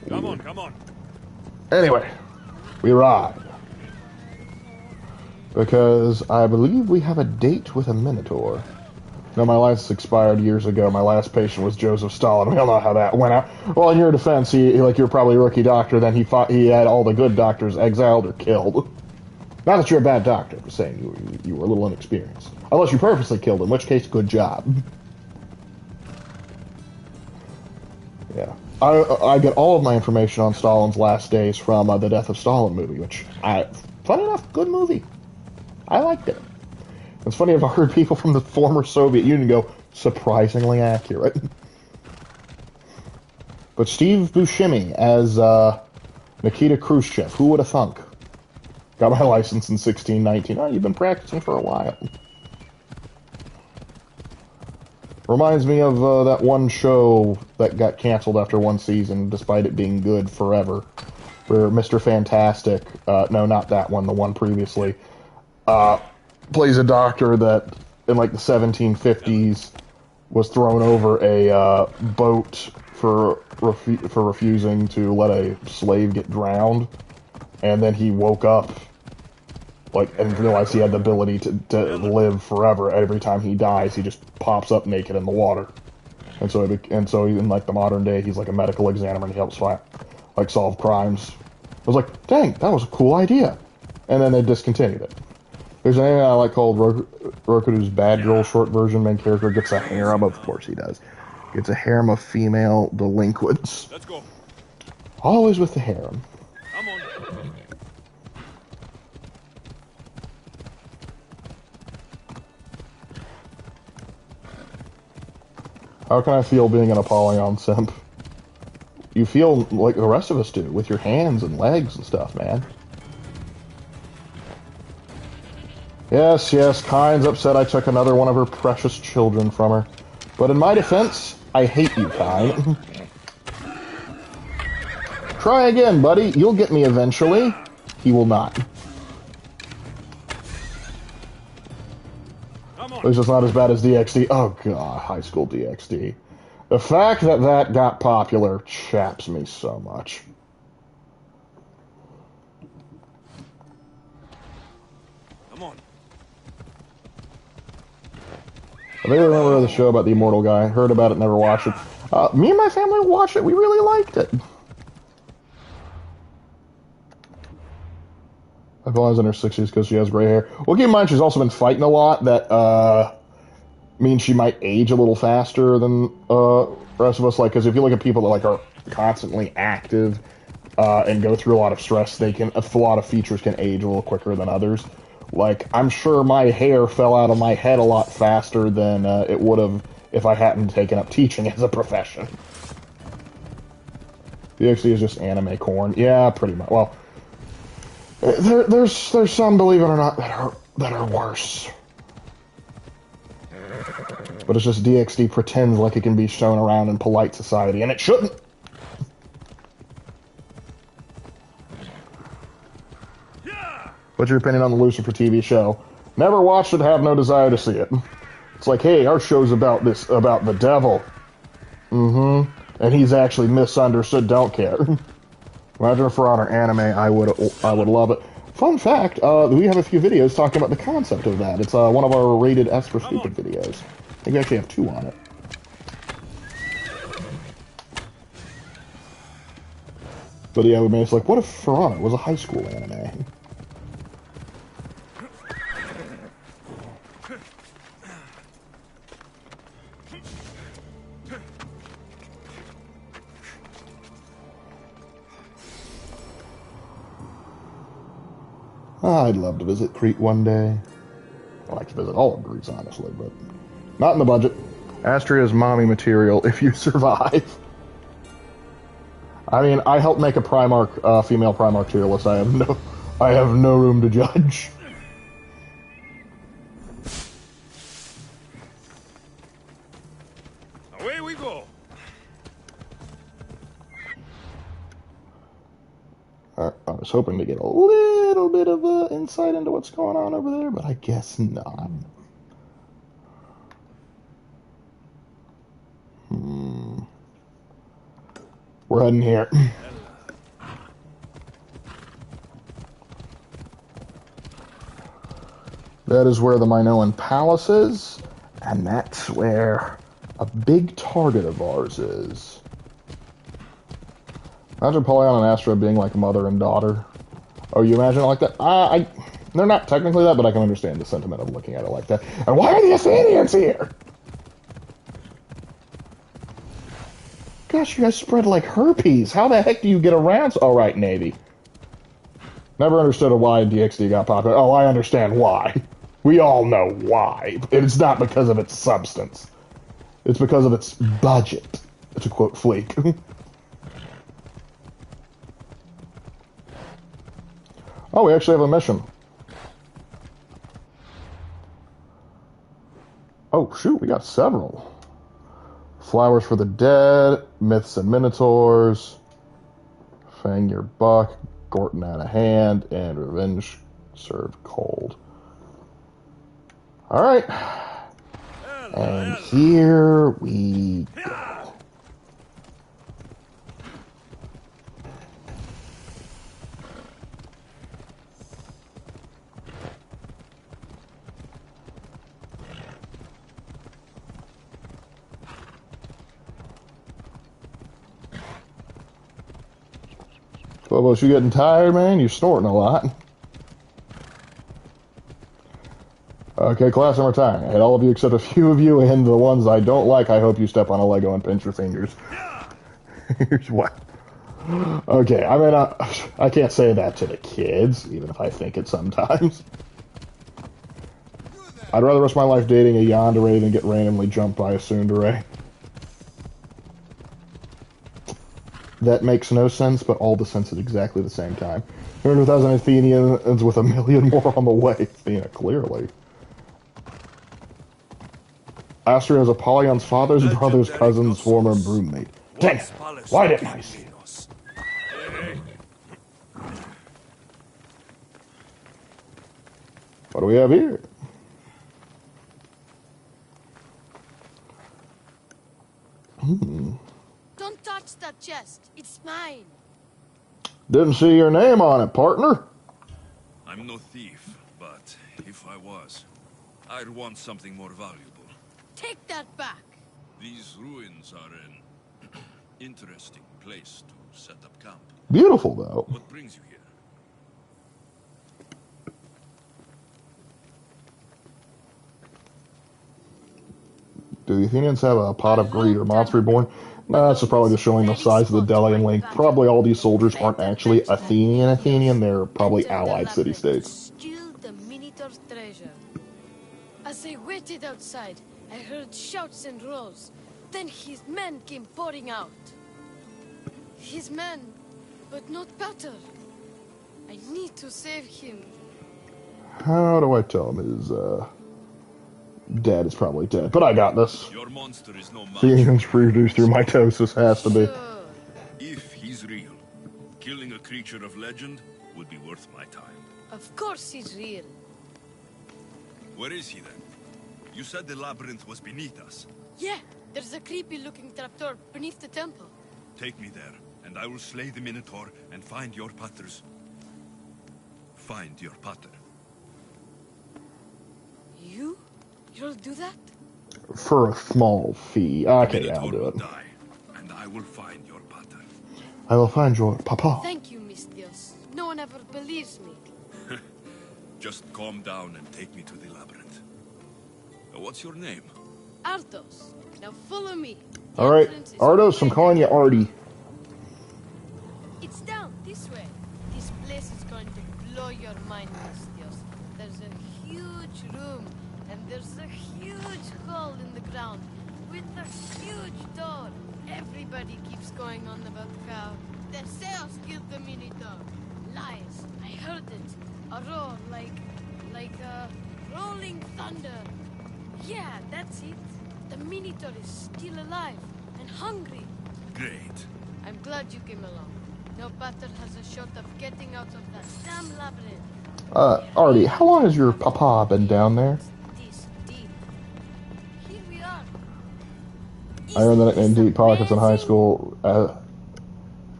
Come on, come on. Anyway, We ride. Because I believe we have a date with a Minotaur. No, my license expired years ago. My last patient was Joseph Stalin. We all know how that went out. Well, in your defense, you're probably a rookie doctor. Then he had all the good doctors exiled or killed. Not that you're a bad doctor. I'm just saying you were a little inexperienced. Unless you purposely killed, in which case, good job. Yeah. I get all of my information on Stalin's last days from the Death of Stalin movie, which, funny enough, good movie. I liked it. It's funny, I've heard people from the former Soviet Union go, surprisingly accurate. But Steve Buscemi as Nikita Khrushchev, who would have thunk? Got my license in 1619. Oh, you've been practicing for a while. Reminds me of that one show that got canceled after one season, despite it being good forever. Where Mr. Fantastic, no, not that one, the one previously, plays a doctor that, in like the 1750s, was thrown over a boat for refusing to let a slave get drowned, and then he woke up, and realized he had the ability to live forever. Every time he dies, he just pops up naked in the water, and so in like the modern day, he's like a medical examiner and he helps solve crimes. I was like, dang, that was a cool idea, and then they discontinued it. There's an anime I like called Rokuru's Bad Girl short version. Main character gets a harem, of course he does. Gets a harem of female delinquents. Let's go. Always with the harem. Come on. How can I feel being an Apollyon simp? You feel like the rest of us do, with your hands and legs and stuff, man. Yes, Kyne's upset I took another one of her precious children from her. But in my defense, I hate you, Kyne. Try again, buddy. You'll get me eventually. He will not. At least it's not as bad as DxD. Oh, God, high school DxD. The fact that got popular chaps me so much. Come on. I think I remember the show about the immortal guy. Heard about it, never watched it. Me and my family watched it. We really liked it. I thought I was in her 60s because she has gray hair. Well, keep in mind she's also been fighting a lot. That means she might age a little faster than the rest of us. Like, because if you look at people that are constantly active and go through a lot of stress, a lot of features can age a little quicker than others. Like, I'm sure my hair fell out of my head a lot faster than it would have if I hadn't taken up teaching as a profession. DxD is just anime corn. Yeah, pretty much. Well, there's some, believe it or not, that are worse. But it's just DxD pretends like it can be shown around in polite society, and it shouldn't. What's your opinion on the Lucifer TV show? Never watched it, have no desire to see it. It's like, hey, our show's about the devil. And he's actually misunderstood, don't care. Imagine if we're on our anime, I would love it. Fun fact, we have a few videos talking about the concept of that. It's one of our rated S for Stupid videos. I think we actually have 2 on it. But yeah, we made it's like, what if For Honor was a high school anime? I'd love to visit Crete one day. I'd like to visit all of Greece, honestly, but not in the budget. Astria's mommy material if you survive. I mean, I helped make a Primarch, female Primarch tier list. I have no room to judge. Away we go. I was hoping to get a little bit of insight into what's going on over there, but I guess not. We're heading here. That is where the Minoan Palace is, and that's where a big target of ours is. Imagine Pollyon and Astra being like mother and daughter. Oh, you imagine it like that? They're not technically that, but I can understand the sentiment of looking at it like that. And why are the Athenians here? Gosh, you guys spread like herpes. How the heck do you get around? All right, Navy. Never understood why DXD got popular. Oh, I understand why. We all know why. It's not because of its substance. It's because of its budget, to quote Fleek. Oh, we actually have a mission. Oh, shoot, we got several. Flowers for the Dead, Myths and Minotaurs, Fang Your Buck, Gorton Out of Hand, and Revenge Served Cold. Alright. And here we go. Phobos, you getting tired, man? You're snorting a lot. Okay, class, I'm retiring. I hate all of you except a few of you, and the ones I don't like, I hope you step on a Lego and pinch your fingers. Here's what. Okay, I mean, I can't say that to the kids, even if I think it sometimes. I'd rather risk my life dating a yandere than get randomly jumped by a tsundere. That makes no sense, but all the sense at exactly the same time. 100,000 Athenians with 1 million more on the way. Athena, clearly. Astrid is Apollyon's father's brother's cousin's former roommate. Dang it! Why didn't I see this? What do we have here? Don't touch that chest. It's mine. Didn't see your name on it, partner. I'm no thief, but if I was, I'd want something more valuable. Take that back. These ruins are an interesting place to set up camp. Beautiful, though. What brings you here? Do the Athenians have a pot of greed or monster reborn? Nah, this is probably just showing the size of the Delian link. Probably all these soldiers aren't actually Athenian. They're probably allied city-states. Steal the Minotaur's treasure. As I waited outside, I heard shouts and roars. Then his men came pouring out. His men, but not better. I need to save him. How do I tell him his, dad is probably dead? But I got this. Your monster is no match. Athenians produced through mitosis has to be. Sure. If he's real, killing a creature of legend would be worth my time. Of course he's real. Where is he then? You said the labyrinth was beneath us. Yeah, there's a creepy-looking trapdoor beneath the temple. Take me there, and I will slay the Minotaur and find your patters. Find your pater. You'll do that? For a small fee. Okay, Minotaur I'll do will it. die, and I will find your pater. I will find your papa. Thank you, Mistios. No one ever believes me. Just calm down and take me to the labyrinth. What's your name? Arthos. Now follow me. The Alright, entrance is Ardos, I'm right calling you there. Artie. It's down this way. This place is going to blow your mind, Mistios. There's a huge room, and there's a huge hole in the ground with a huge door. Everybody keeps going on about how Theseus killed the Minotaur. Lies. I heard it. A roar like rolling thunder. Yeah, that's it. The Minotaur is still alive and hungry. Great. I'm glad you came along. No pater has a shot of getting out of that damn labyrinth. Artie, how long has your papa been down there? This deep. Here we are. I earned the nickname Deep Pockets in high school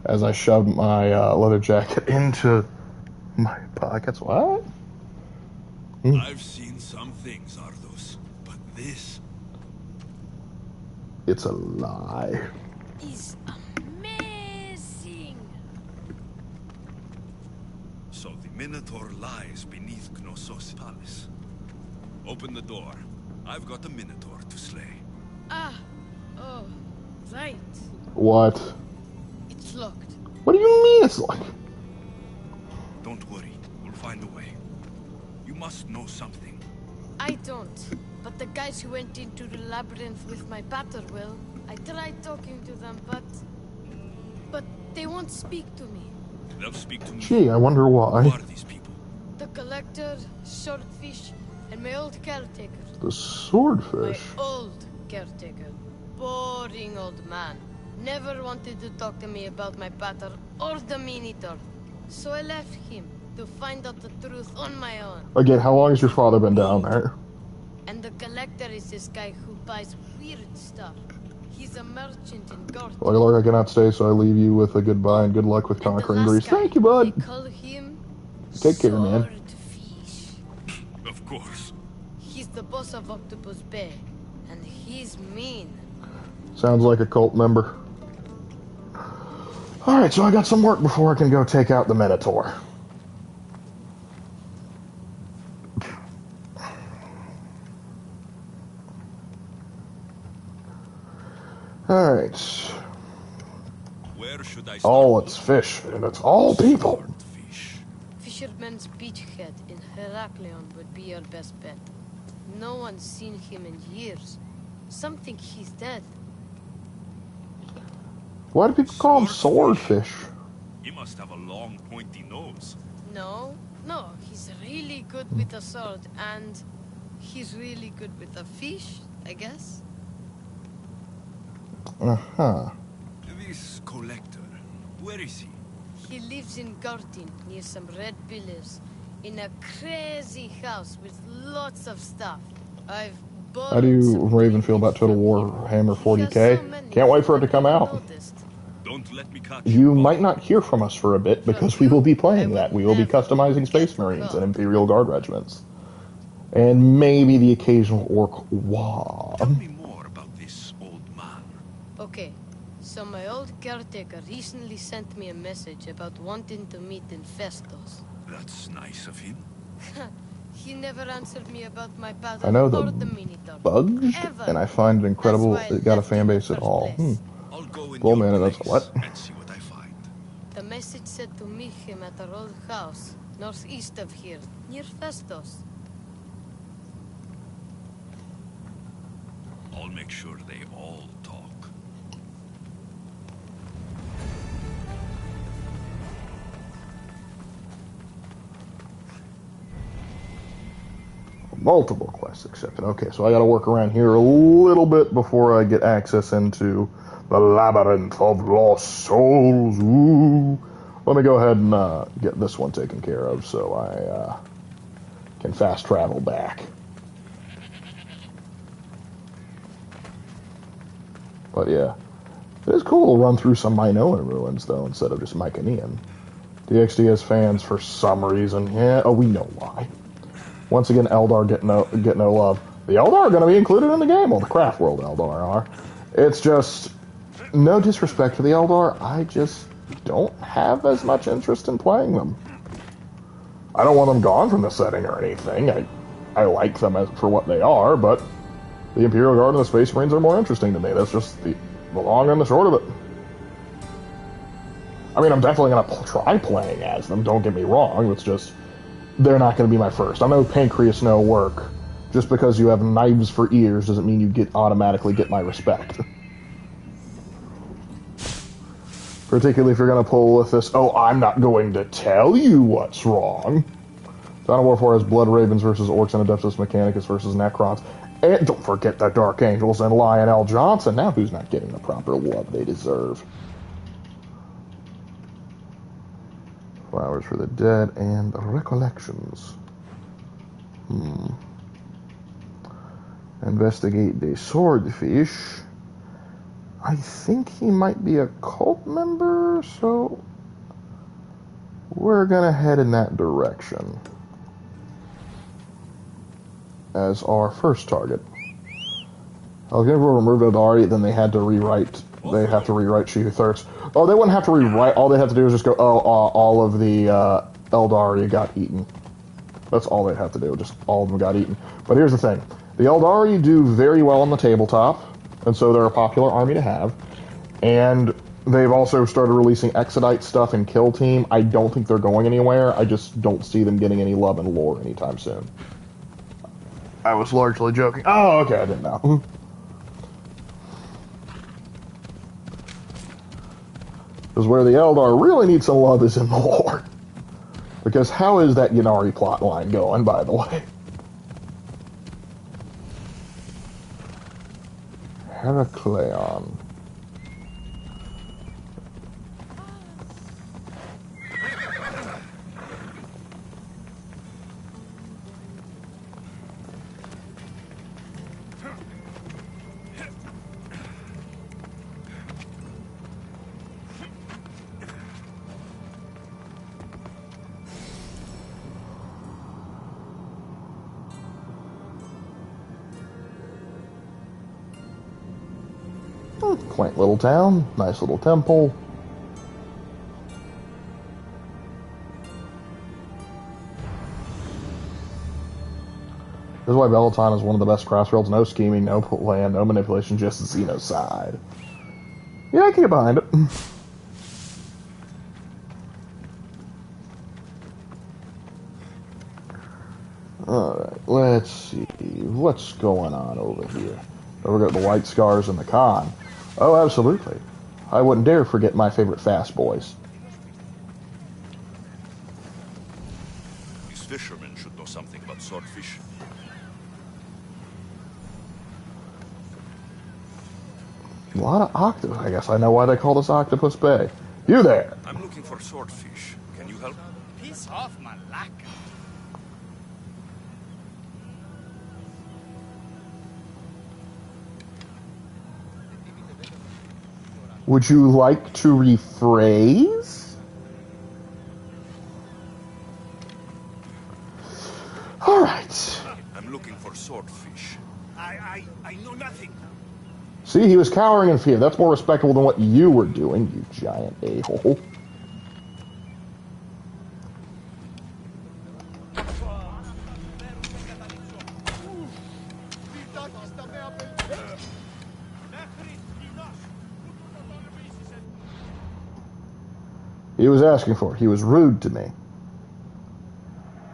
as I shoved my leather jacket into my pockets. What? I've seen some things, Ardos, but this... It's a lie. Is amazing. So the Minotaur lies beneath Knossos' palace. Open the door. I've got a Minotaur to slay. Oh, right. What? It's locked. What do you mean it's like? Don't worry, we'll find a way. You must know something. I don't. But the guys who went into the labyrinth with my pater will. I tried talking to them, but they won't speak to me. They'll speak to me. Gee, I wonder Who why. are these people? The collector, swordfish, and my old caretaker. The swordfish. My old caretaker. Boring old man. Never wanted to talk to me about my pater or the Minotaur. So I left him to find out the truth on my own. Again, how long has your father been down there? And the collector is this guy who buys weird stuff. He's a merchant in Gorton. Well, Lark, I cannot stay, so I leave you with a goodbye and good luck with conquering Greece. Thank you, bud. They call him Take care, man. Swordfish. Of course. He's the boss of Octopus Bay, and he's mean. Sounds like a cult member. Alright, so I got some work before I can go take out the Minotaur. Alright. Where should I start? Oh, it's fish, and it's all people. Fish. Fisherman's Beachhead in Heraklion would be your best bet. No one's seen him in years. Some think he's dead. Why do people call him swordfish? He must have a long, pointy nose. No, he's really good with a sword, and he's really good with a fish, I guess. Uh-huh. This collector, where is he? He lives in Gortin, near some red pillars, in a crazy house with lots of stuff. I've borrowed How do you, some Raven, feel about Total from War Hammer him. He has 40k? so many, Can't wait for it to I come never out. noticed. Don't let me catch You might not hear from us for a bit because we will be playing that. We will be customizing Space Marines and Imperial Guard regiments. And maybe the occasional Orc Tell Wob. me more about this old man. Okay, so my old caretaker recently sent me a message about wanting to meet in Festos. That's nice of him. He never answered me about my pattern I know or the the Minotaur. Bugs, Ever. and I find it incredible That's why I it got a left fan in the base at first all. place. I'll go in Well, your man, that's place what? and see what I find. The message said to meet him at our old house, northeast of here, near Festos. I'll make sure they all talk. Multiple quests accepted. Okay, so I gotta work around here a little bit before I get access into the Labyrinth of Lost Souls. Ooh. Let me go ahead and get this one taken care of so I can fast travel back. But yeah, it is cool to run through some Minoan ruins, though, instead of just Mycenaean. DXD has fans for some reason. Yeah, oh, we know why. Once again, Eldar get no love. The Eldar are going to be included in the game. Well, the Craft World Eldar are. It's just, no disrespect to the Eldar, I just don't have as much interest in playing them. I don't want them gone from the setting or anything. I like them for what they are, but the Imperial Guard and the Space Marines are more interesting to me. That's just the long and the short of it. I mean, I'm definitely going to try playing as them, don't get me wrong. It's just, they're not going to be my first. I know Pancreas no work. Just because you have knives for ears doesn't mean you automatically get my respect. Particularly if you're going to pull with this, oh, I'm not going to tell you what's wrong. Dawn of War 4 has Blood Ravens versus Orcs and Adeptus Mechanicus versus Necrons. And don't forget the Dark Angels and Lionel Johnson. Now who's not getting the proper love they deserve? Flowers for the Dead and Recollections. Investigate the Swordfish. I think he might be a cult member, so we're gonna head in that direction. as our first target. If we removed Eldari, then they had to rewrite. They have to rewrite She Who Thirsts. Oh, they wouldn't have to rewrite. All they have to do is just go, all of the Eldari got eaten. That's all they'd have to do. Just all of them got eaten. But here's the thing: the Eldari do very well on the tabletop, and so they're a popular army to have. And they've also started releasing Exodite stuff in Kill Team. I don't think they're going anywhere. I just don't see them getting any love and lore anytime soon. I was largely joking. Oh, okay, I didn't know. Because where the Eldar really need some love is in the lore. Because how is that Ynnari plotline going, by the way? Heracleon. Quaint little town, nice little temple. This is why Bellaton is one of the best crossroads. No scheming, no plan, no manipulation, just Xenocide. Yeah, I can get behind it. Alright, let's see. What's going on over here? We got the White Scars and the Khan. Oh, absolutely. I wouldn't dare forget my favorite fast boys. These fishermen should know something about swordfish. A lot of octopus. I guess I know why they call this Octopus Bay. You there? I'm looking for swordfish. Can you help? Piss off, Malaka. Would you like to rephrase? All right. I'm looking for swordfish. I know nothing. See, he was cowering in fear. That's more respectable than what you were doing, you giant a-hole. He was asking for it. He was rude to me.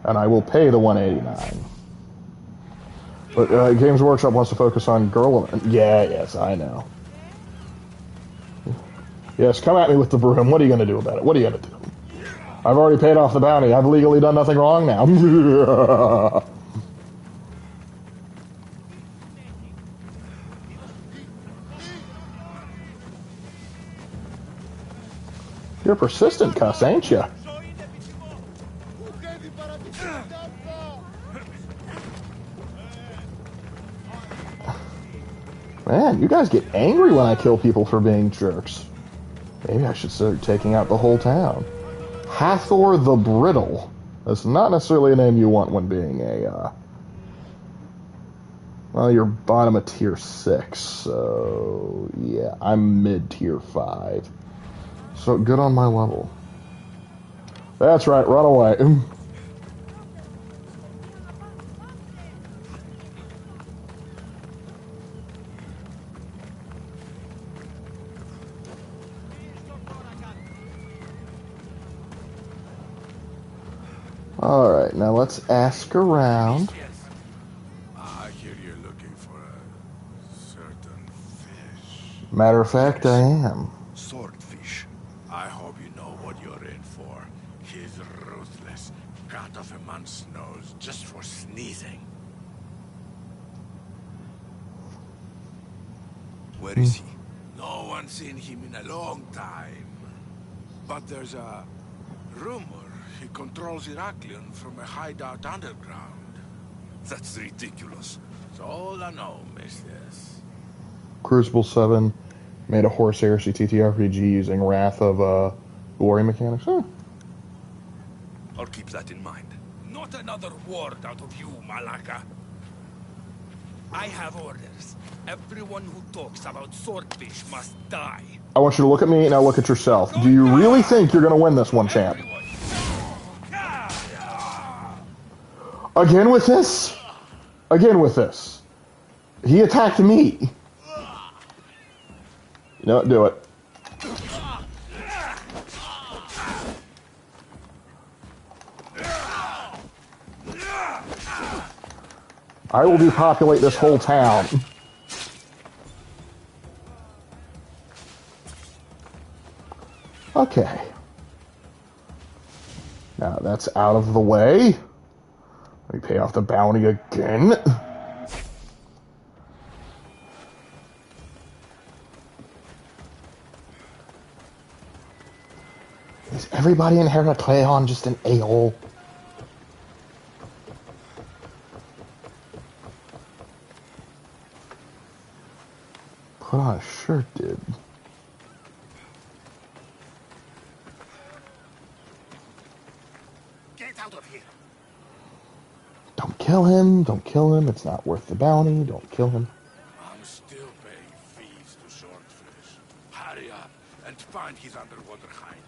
And I will pay the $189. But Games Workshop wants to focus on girl... Yeah, yes, I know. Yes, come at me with the broom. What are you going to do about it? What are you going to do? I've already paid off the bounty. I've legally done nothing wrong now. You're persistent, cuss, ain't you? Man, you guys get angry when I kill people for being jerks. Maybe I should start taking out the whole town. Hathor the Brittle. That's not necessarily a name you want when being a, well, you're bottom of tier 6, so yeah, I'm mid tier 5. So good on my level. That's right, run away. Alright, now let's ask around. I hear you're looking for a certain fish. Matter of fact, I am. Swordfish. I hope you know what you're in for. He's ruthless. Cut off a man's nose just for sneezing. Where is he? No one's seen him in a long time. But there's a rumor he controls Heraklion from a hideout underground. That's ridiculous. That's all I know, mistress. Crucible 7 made a Horse Heresy TTRPG using Wrath of Glory mechanics. Huh. I'll keep that in mind. Not another word out of you, Malaka. I have orders. Everyone who talks about swordfish must die. I want you to look at me, now look at yourself. Do you really think you're going to win this one, champ? Again with this? Again with this. He attacked me. You know what? Do it. I will depopulate this whole town. Okay. Now that's out of the way. Let me pay off the bounty again. Is everybody in Heracleon just an a-hole? Put on a shirt, dude. Get out of here. Don't kill him. Don't kill him. It's not worth the bounty. Don't kill him. I'm still paying fees to swordfish. Hurry up and find his underwater hideout.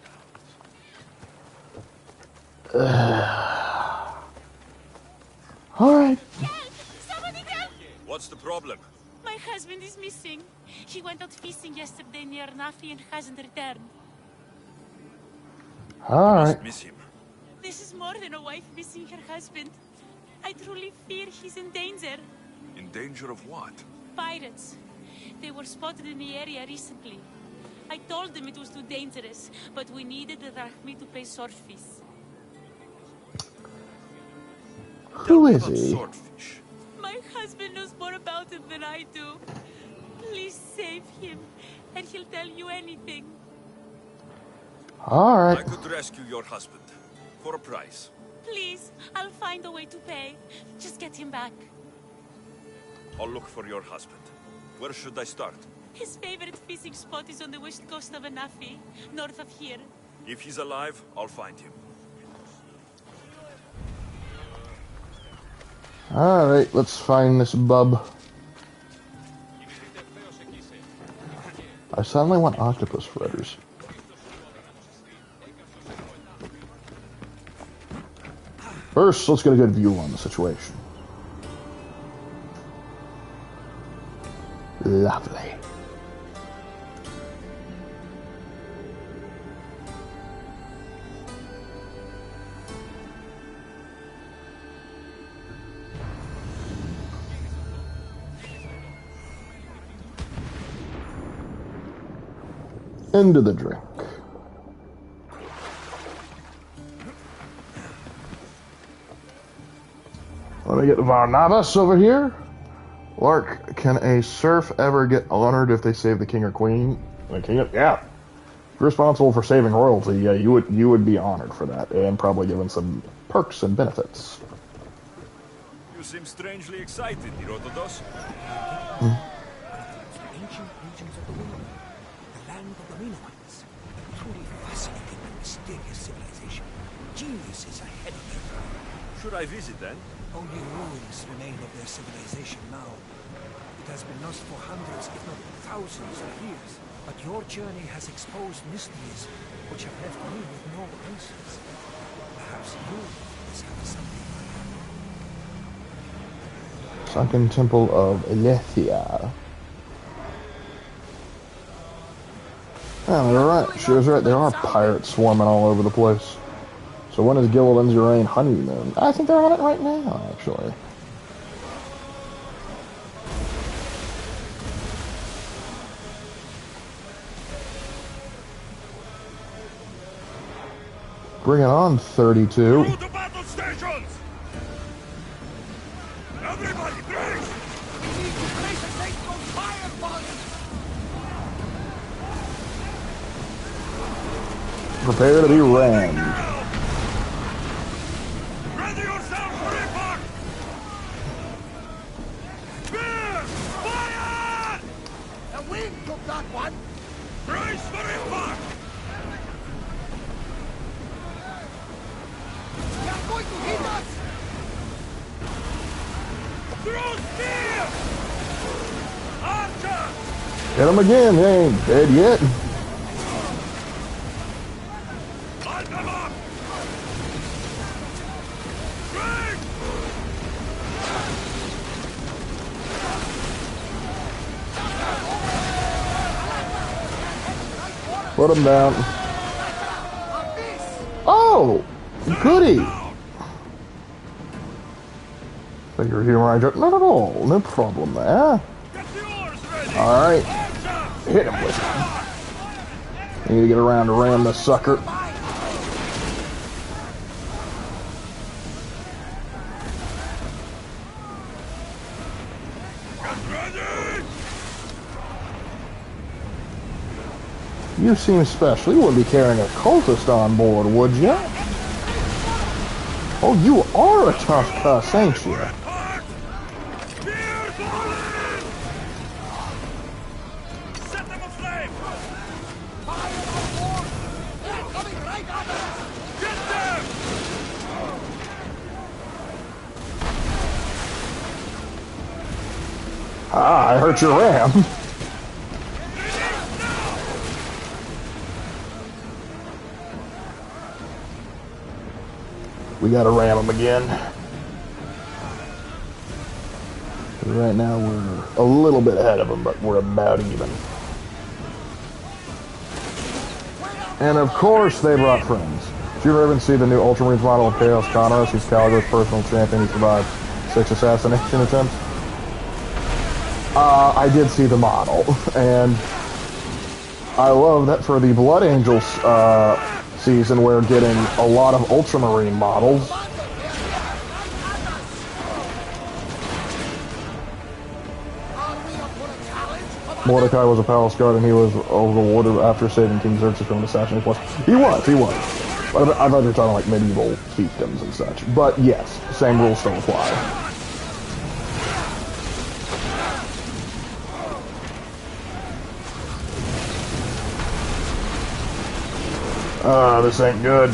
All right. Help! Somebody help! What's the problem? My husband is missing. He went out fishing yesterday near Nafi and hasn't returned. All right. Must miss him. This is more than a wife missing her husband. I truly fear he's in danger. In danger of what? Pirates. They were spotted in the area recently. I told them it was too dangerous, but we needed the Rahmi to pay swordfish. Who is he? Swordfish. My husband knows more about him than I do. Please save him, and he'll tell you anything. All I right. could rescue your husband. For a price. Please, I'll find a way to pay. Just get him back. I'll look for your husband. Where should I start? His favorite fishing spot is on the west coast of Anafi, north of here. If he's alive, I'll find him. All right. Let's find this bub. I suddenly want octopus fritters. First, let's get a good view on the situation. Lovely. Into the drink. Let me get Varnavas over here. Lark, can a serf ever get honored if they save the king or queen? The king? Yeah. If you're responsible for saving royalty, yeah, you would be honored for that, and probably given some perks and benefits. You seem strangely excited, Herodotus. Ancient regions of the world. The land of the Minoans. Truly fascinating and mysterious civilization. Geniuses ahead of their time. Should I visit then? Only ruins remain of their civilization now. It has been lost for hundreds, if not thousands of years. But your journey has exposed mysteries which have left me with no answers. Perhaps you discover something. Sunken Temple of Elethia. Oh, they're right. She was right. There are pirates swarming all over the place. So when is Gilliland's Urain honeymoon? I think they're on it right now, actually. Bring it on, 32. Through the battle stations! Everybody, brace! We need to place a safe on fire, boys! Prepare to be rammed. Ready yourself for impact! Spears! Fire! The wind took that one! Brace for impact! They are going to hit us! Throw spears! Hit him again. He ain't dead yet. Put him down. Oh, goody. Figure humor, not at all. No problem there. Alright. Hit him with it. Need to get around to ram this sucker. You seem special. You wouldn't be carrying a cultist on board, would you? Oh, you are a tough cuss, ain't you? Ah, I hurt your ram. We gotta ram him again. Right now we're a little bit ahead of him, but we're about even. And of course they brought friends. Did you ever even see the new Ultramarines model of Chaos Conros? He's Caligo's personal champion. He survived 6 assassination attempts. I did see the model, and I love that for the Blood Angels season we're getting a lot of Ultramarine models. Mordecai was a palace guard and he was rewarded after saving King Xerxes from an assassination. He was. But I thought you were talking like medieval fiefdoms and such. But yes, same rules still apply. This ain't good.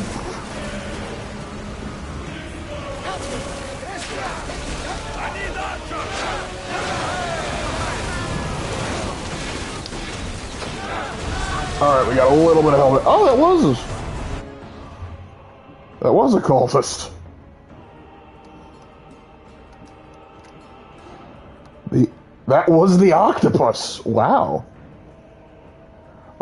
Alright, we got a little bit of helmet. Oh, that was a cultist. That was the octopus. Wow.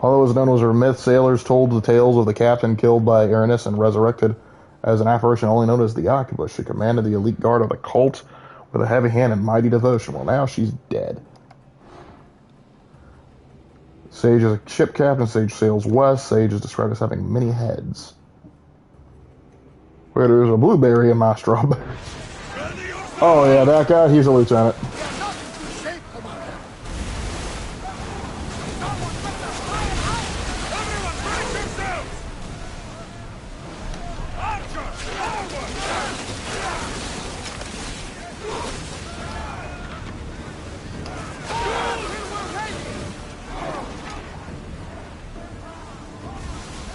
Although it was known as her myth, sailors told the tales of the captain killed by Uranus and resurrected as an apparition only known as the octopus. She commanded the elite guard of the cult with a heavy hand and mighty devotion. Well, now she's dead. Sage is a ship captain. Sage sails west. Sage is described as having many heads. Wait, there's a blueberry in my strawberry. Oh yeah, that guy, he's a lieutenant.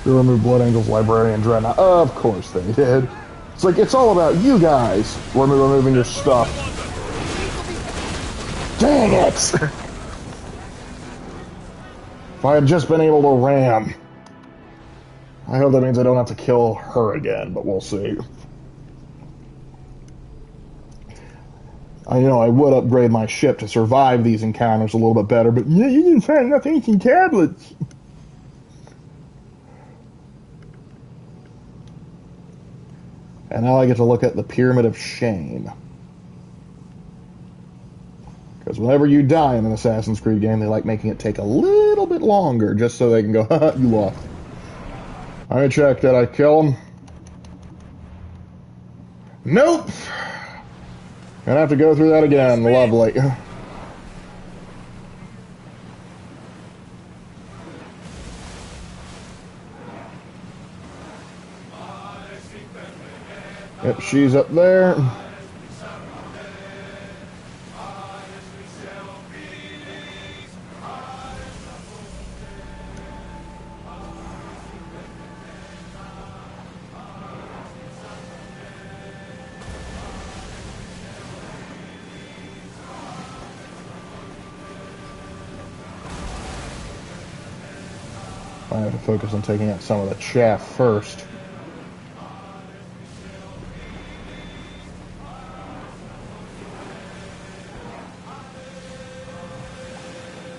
They removed Blood Angel's librarian Dreadnought. Of course they did. It's like, it's all about you guys removing your stuff. Dang it! If I had just been able to ram. I hope that means I don't have to kill her again, but we'll see. I know I would upgrade my ship to survive these encounters a little bit better, but yeah, you didn't find enough ancient tablets. And now I get to look at the Pyramid of Shame. Because whenever you die in an Assassin's Creed game, they like making it take a little bit longer, just so they can go, haha, you lost. Let me check, did I kill him? Nope! Gonna have to go through that again, lovely. Yep, she's up there. I have to focus on taking out some of the chaff first.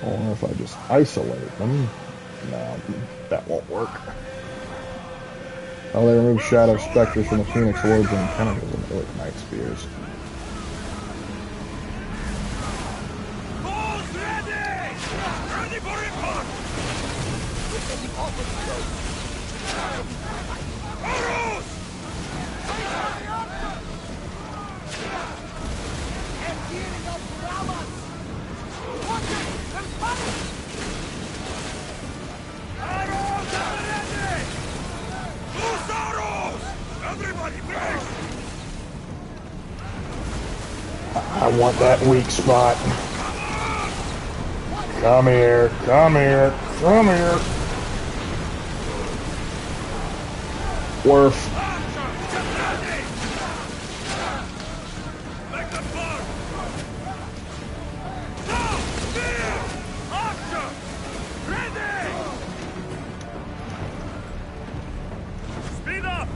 Or if I just isolate them. No, that won't work. Oh, they remove shadow specters from the Phoenix Orbs and tentacles and Illic Night Spears. Ready for impact! Arrows! Arrows are ready! Loose arrows! Everybody brace! I want that weak spot. Come here, come here, come here. Worf. Make them burn! Now! Fear! Action! Ready! Speed up!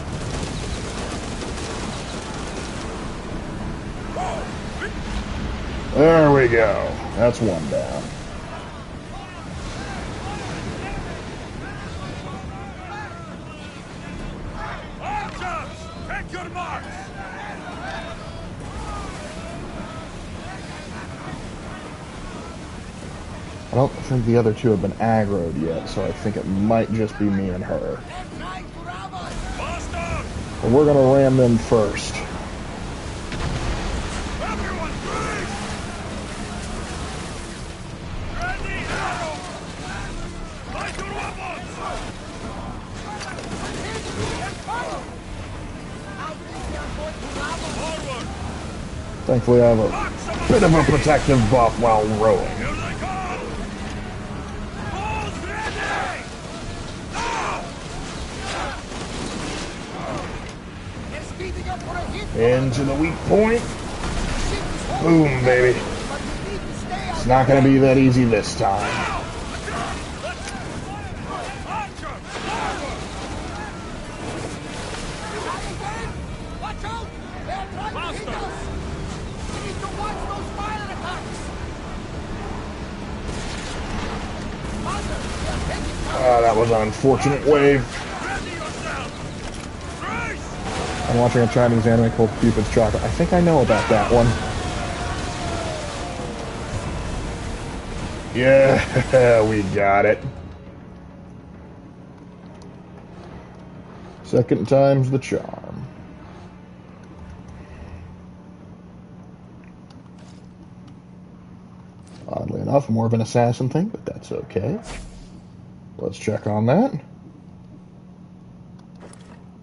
There we go. That's one down. Archers! Take your marks! I don't think the other two have been aggroed yet, so I think it might just be me and her. Faster! But we're gonna ram them first. Everyone brace! Ready, arrow! Light your weapons! Forward! Thankfully I have a bit of a protective buff while rowing. Here they come! Balls ready! Now! Into the weak point. Boom, baby. It's not gonna be that easy this time. That was an unfortunate wave. I'm watching a Chinese anime called Cupid's Chocolate. I think I know about that one. Yeah, we got it. Second time's the charm. Oddly enough, more of an assassin thing, but that's okay. Let's check on that.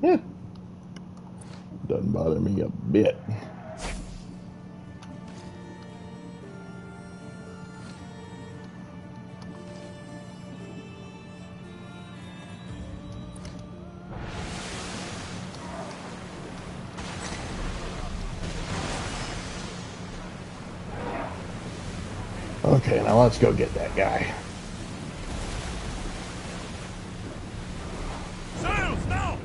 Yeah. Doesn't bother me a bit. Okay, now let's go get that guy. Sails now!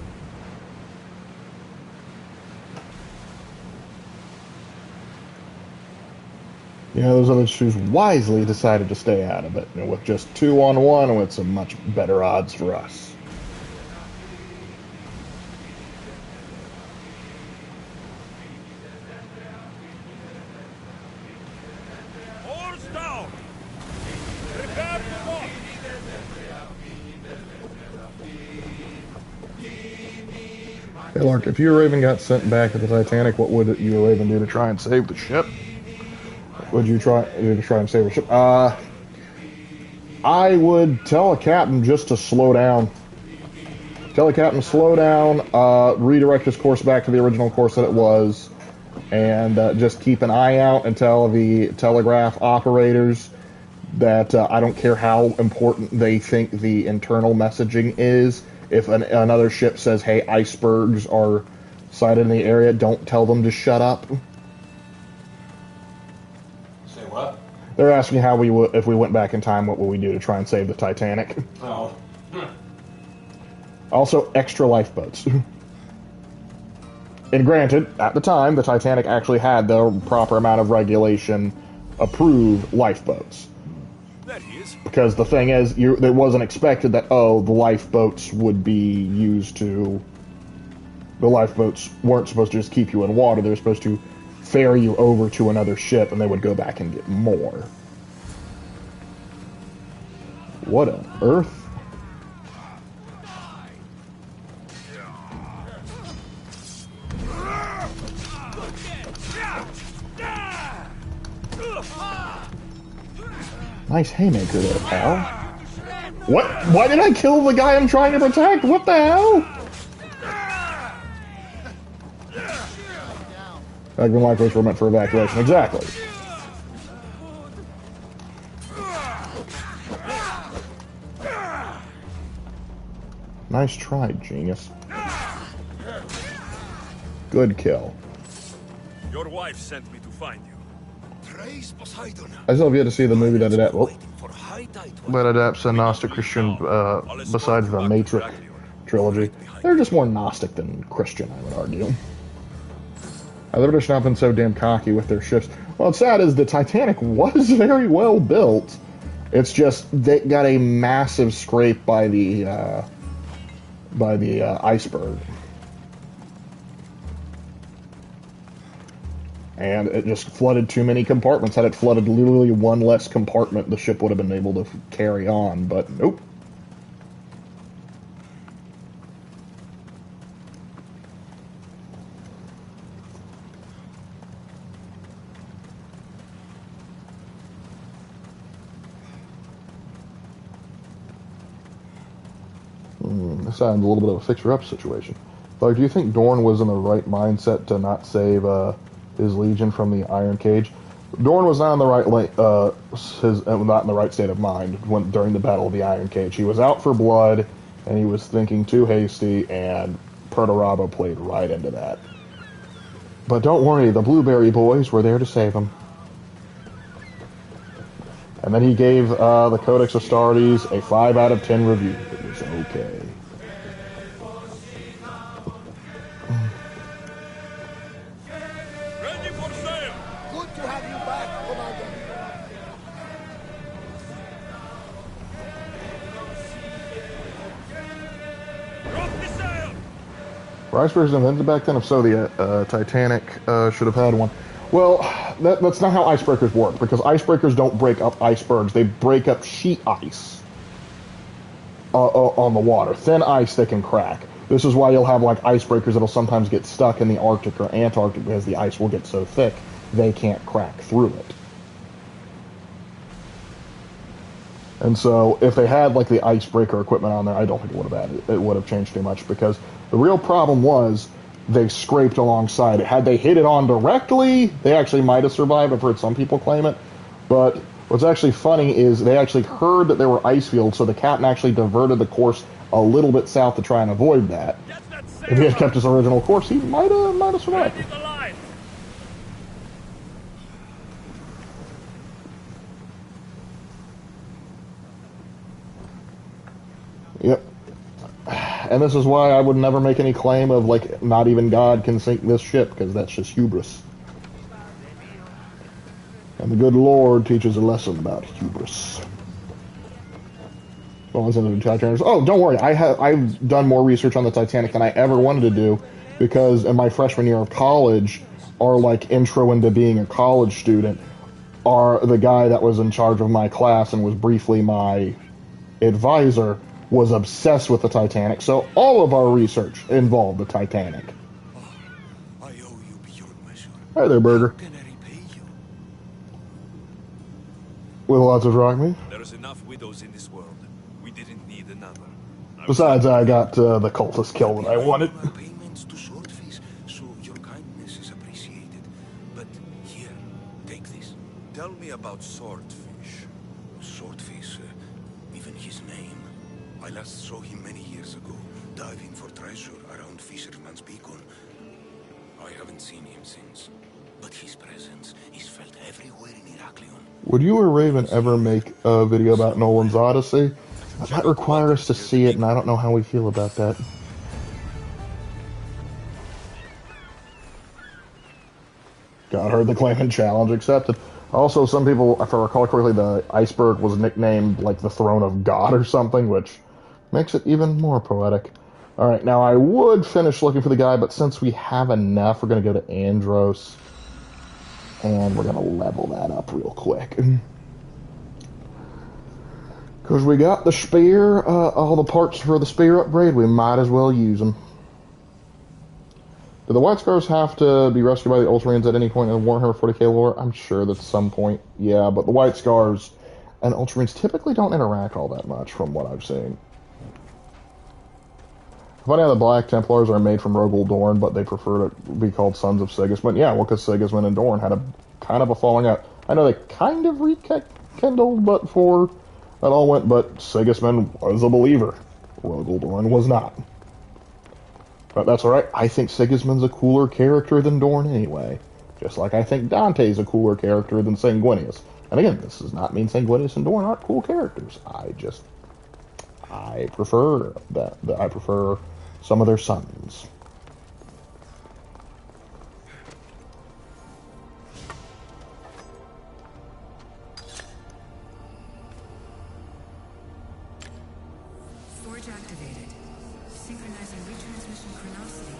Yeah, those other two wisely decided to stay out of it. And with just 2-on-1, it's a much better odds for us. Oars down! Prepare to walk! Hey, Lark, if your Raven got sent back to the Titanic, what would your Raven do to try and save the ship? Would you try and save the ship? I would tell a captain just to slow down. Tell a captain to slow down, redirect his course back to the original course that it was, and just keep an eye out and tell the telegraph operators that I don't care how important they think the internal messaging is. If another ship says, hey, icebergs are sighted in the area, don't tell them to shut up. Say what? They're asking how we would, if we went back in time, what would we do to try and save the Titanic? Oh. Also, extra lifeboats. And granted, at the time, the Titanic actually had the proper amount of regulation approved lifeboats. There he is. Because the thing is, it wasn't expected that, oh, the lifeboats would be used to... The lifeboats weren't supposed to just keep you in water. They were supposed to ferry you over to another ship, and they would go back and get more. What on earth? Nice haymaker there, pal. What? Why did I kill the guy I'm trying to protect? What the hell? Like when lifeboats were meant for evacuation. Exactly. Nice try, genius. Good kill. Your wife sent me to find you. Praise Poseidon. I still have yet to see the movie that adapts a Gnostic Christian besides the Matrix trilogy. They're just more Gnostic than Christian, I would argue. The British not been so damn cocky with their ships. Well, what's sad is the Titanic was very well built. It's just they got a massive scrape by the iceberg. And it just flooded too many compartments. Had it flooded literally one less compartment, the ship would have been able to carry on, but nope. This sounds a little bit of a fixer-up situation. Like, do you think Dorn was in the right mindset to not save his legion from the Iron Cage? Dorn was not in the right not in the right state of mind during the Battle of the Iron Cage. He was out for blood, and he was thinking too hasty, and Perturabo played right into that. But don't worry, the Blueberry Boys were there to save him. And then he gave the Codex Astartes a 5 out of 10 review. It was okay. Ready for sail! Good to have you back, Commander. Drop the sail! Were icebergs invented back then? If so, the Titanic should have had one. Well, that's not how icebreakers work, because icebreakers don't break up icebergs. They break up sheet ice on the water. Thin ice they can crack. This is why you'll have like icebreakers that'll sometimes get stuck in the Arctic or Antarctic because the ice will get so thick they can't crack through it. And so if they had like the icebreaker equipment on there, I don't think it would have changed too much, because the real problem was they scraped alongside it. Had they hit it on directly, they actually might have survived. I've heard some people claim it. But what's actually funny is they actually heard that there were ice fields, so the captain actually diverted the course a little bit south to try and avoid that. If he had kept his original course, he might have survived. Yep. And this is why I would never make any claim of, like, not even God can sink this ship, because that's just hubris. And the good Lord teaches a lesson about hubris. Well, listen to the Titanic. Oh, don't worry. I've done more research on the Titanic than I ever wanted to do, because in my freshman year of college, our, like, intro into being a college student, the guy that was in charge of my class and was briefly my advisor was obsessed with the Titanic, so all of our research involved the Titanic. I owe you beyond measure. Hi there, Burger. How can I repay you? With lots of rock meat. There's enough widows in this world. We didn't need another. Besides, I got the cultist kill that I wanted. Payments to Swordfish, so your kindness is appreciated. But here, take this. Tell me about Swordfish. Swordfish, even his name. I last saw him many years ago, diving for treasure around Fisherman's Beacon. I haven't seen him since. but his presence is felt everywhere in Heraklion. Would you or Raven ever make a video about Nolan's Odyssey? It might require us to see it, and I don't know how we feel about that. God, heard the claim and challenge accepted. Also, some people, if I recall correctly, the iceberg was nicknamed like the throne of God or something, which makes it even more poetic. Alright, now I would finish looking for the guy, but since we have enough, we're going to go to Andros. And we're going to level that up real quick. Because we got the spear, all the parts for the spear upgrade, we might as well use them. Do the White Scars have to be rescued by the Ultramarines at any point in the Warhammer 40k lore? I'm sure that at some point, yeah, but the White Scars and Ultramarines typically don't interact all that much from what I've seen. Funny how the Black Templars are made from Rogel Dorn, but they prefer to be called Sons of Sigismund. Yeah, well, because Sigismund and Dorn had a kind of a falling out. I know they kind of rekindled, but for that all went, but Sigismund was a believer. Rogel Dorn was not. But that's alright. I think Sigismund's a cooler character than Dorn anyway. Just like I think Dante's a cooler character than Sanguinius. And again, this does not mean Sanguinius and Dorn aren't cool characters. I prefer that. I prefer some of their sons. Forge activated. Synchronizing retransmission chronicity.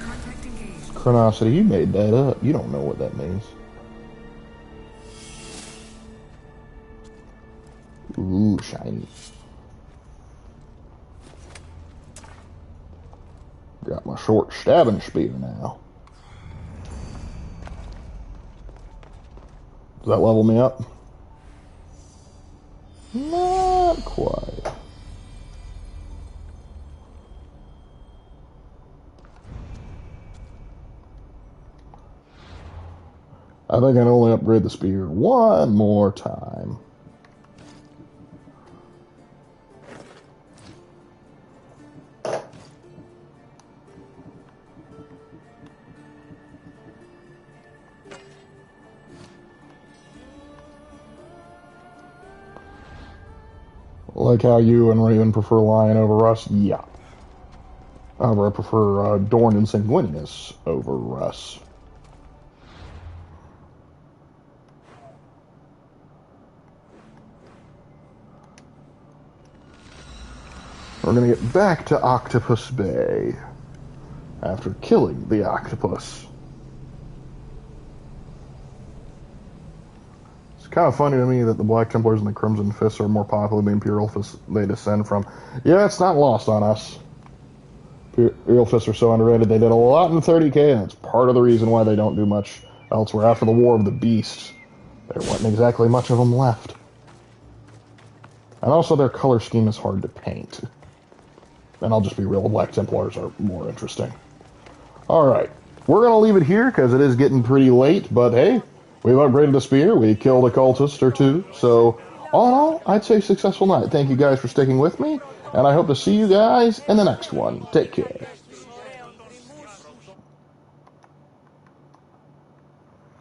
Contact engaged. Chronicity, you made that up. You don't know what that means. Ooh, shiny. Got my short stabbing spear now. Does that level me up? Not quite. I think I can only upgrade the spear one more time. Like how you and Raven prefer Lion over us? Yeah. However, I prefer Dorn and Sanguinius over us. We're going to get back to Octopus Bay after killing the octopus. It's kind of funny to me that the Black Templars and the Crimson Fists are more popular than the Imperial Fists they descend from. Yeah, it's not lost on us. Imperial Fists are so underrated. They did a lot in 30k, and it's part of the reason why they don't do much elsewhere. After the War of the Beasts, there wasn't exactly much of them left. And also their color scheme is hard to paint. And I'll just be real, the Black Templars are more interesting. Alright, we're going to leave it here because it is getting pretty late, but hey, we've upgraded the spear, we killed a cultist or two, so all in all, I'd say successful night. Thank you guys for sticking with me, and I hope to see you guys in the next one. Take care.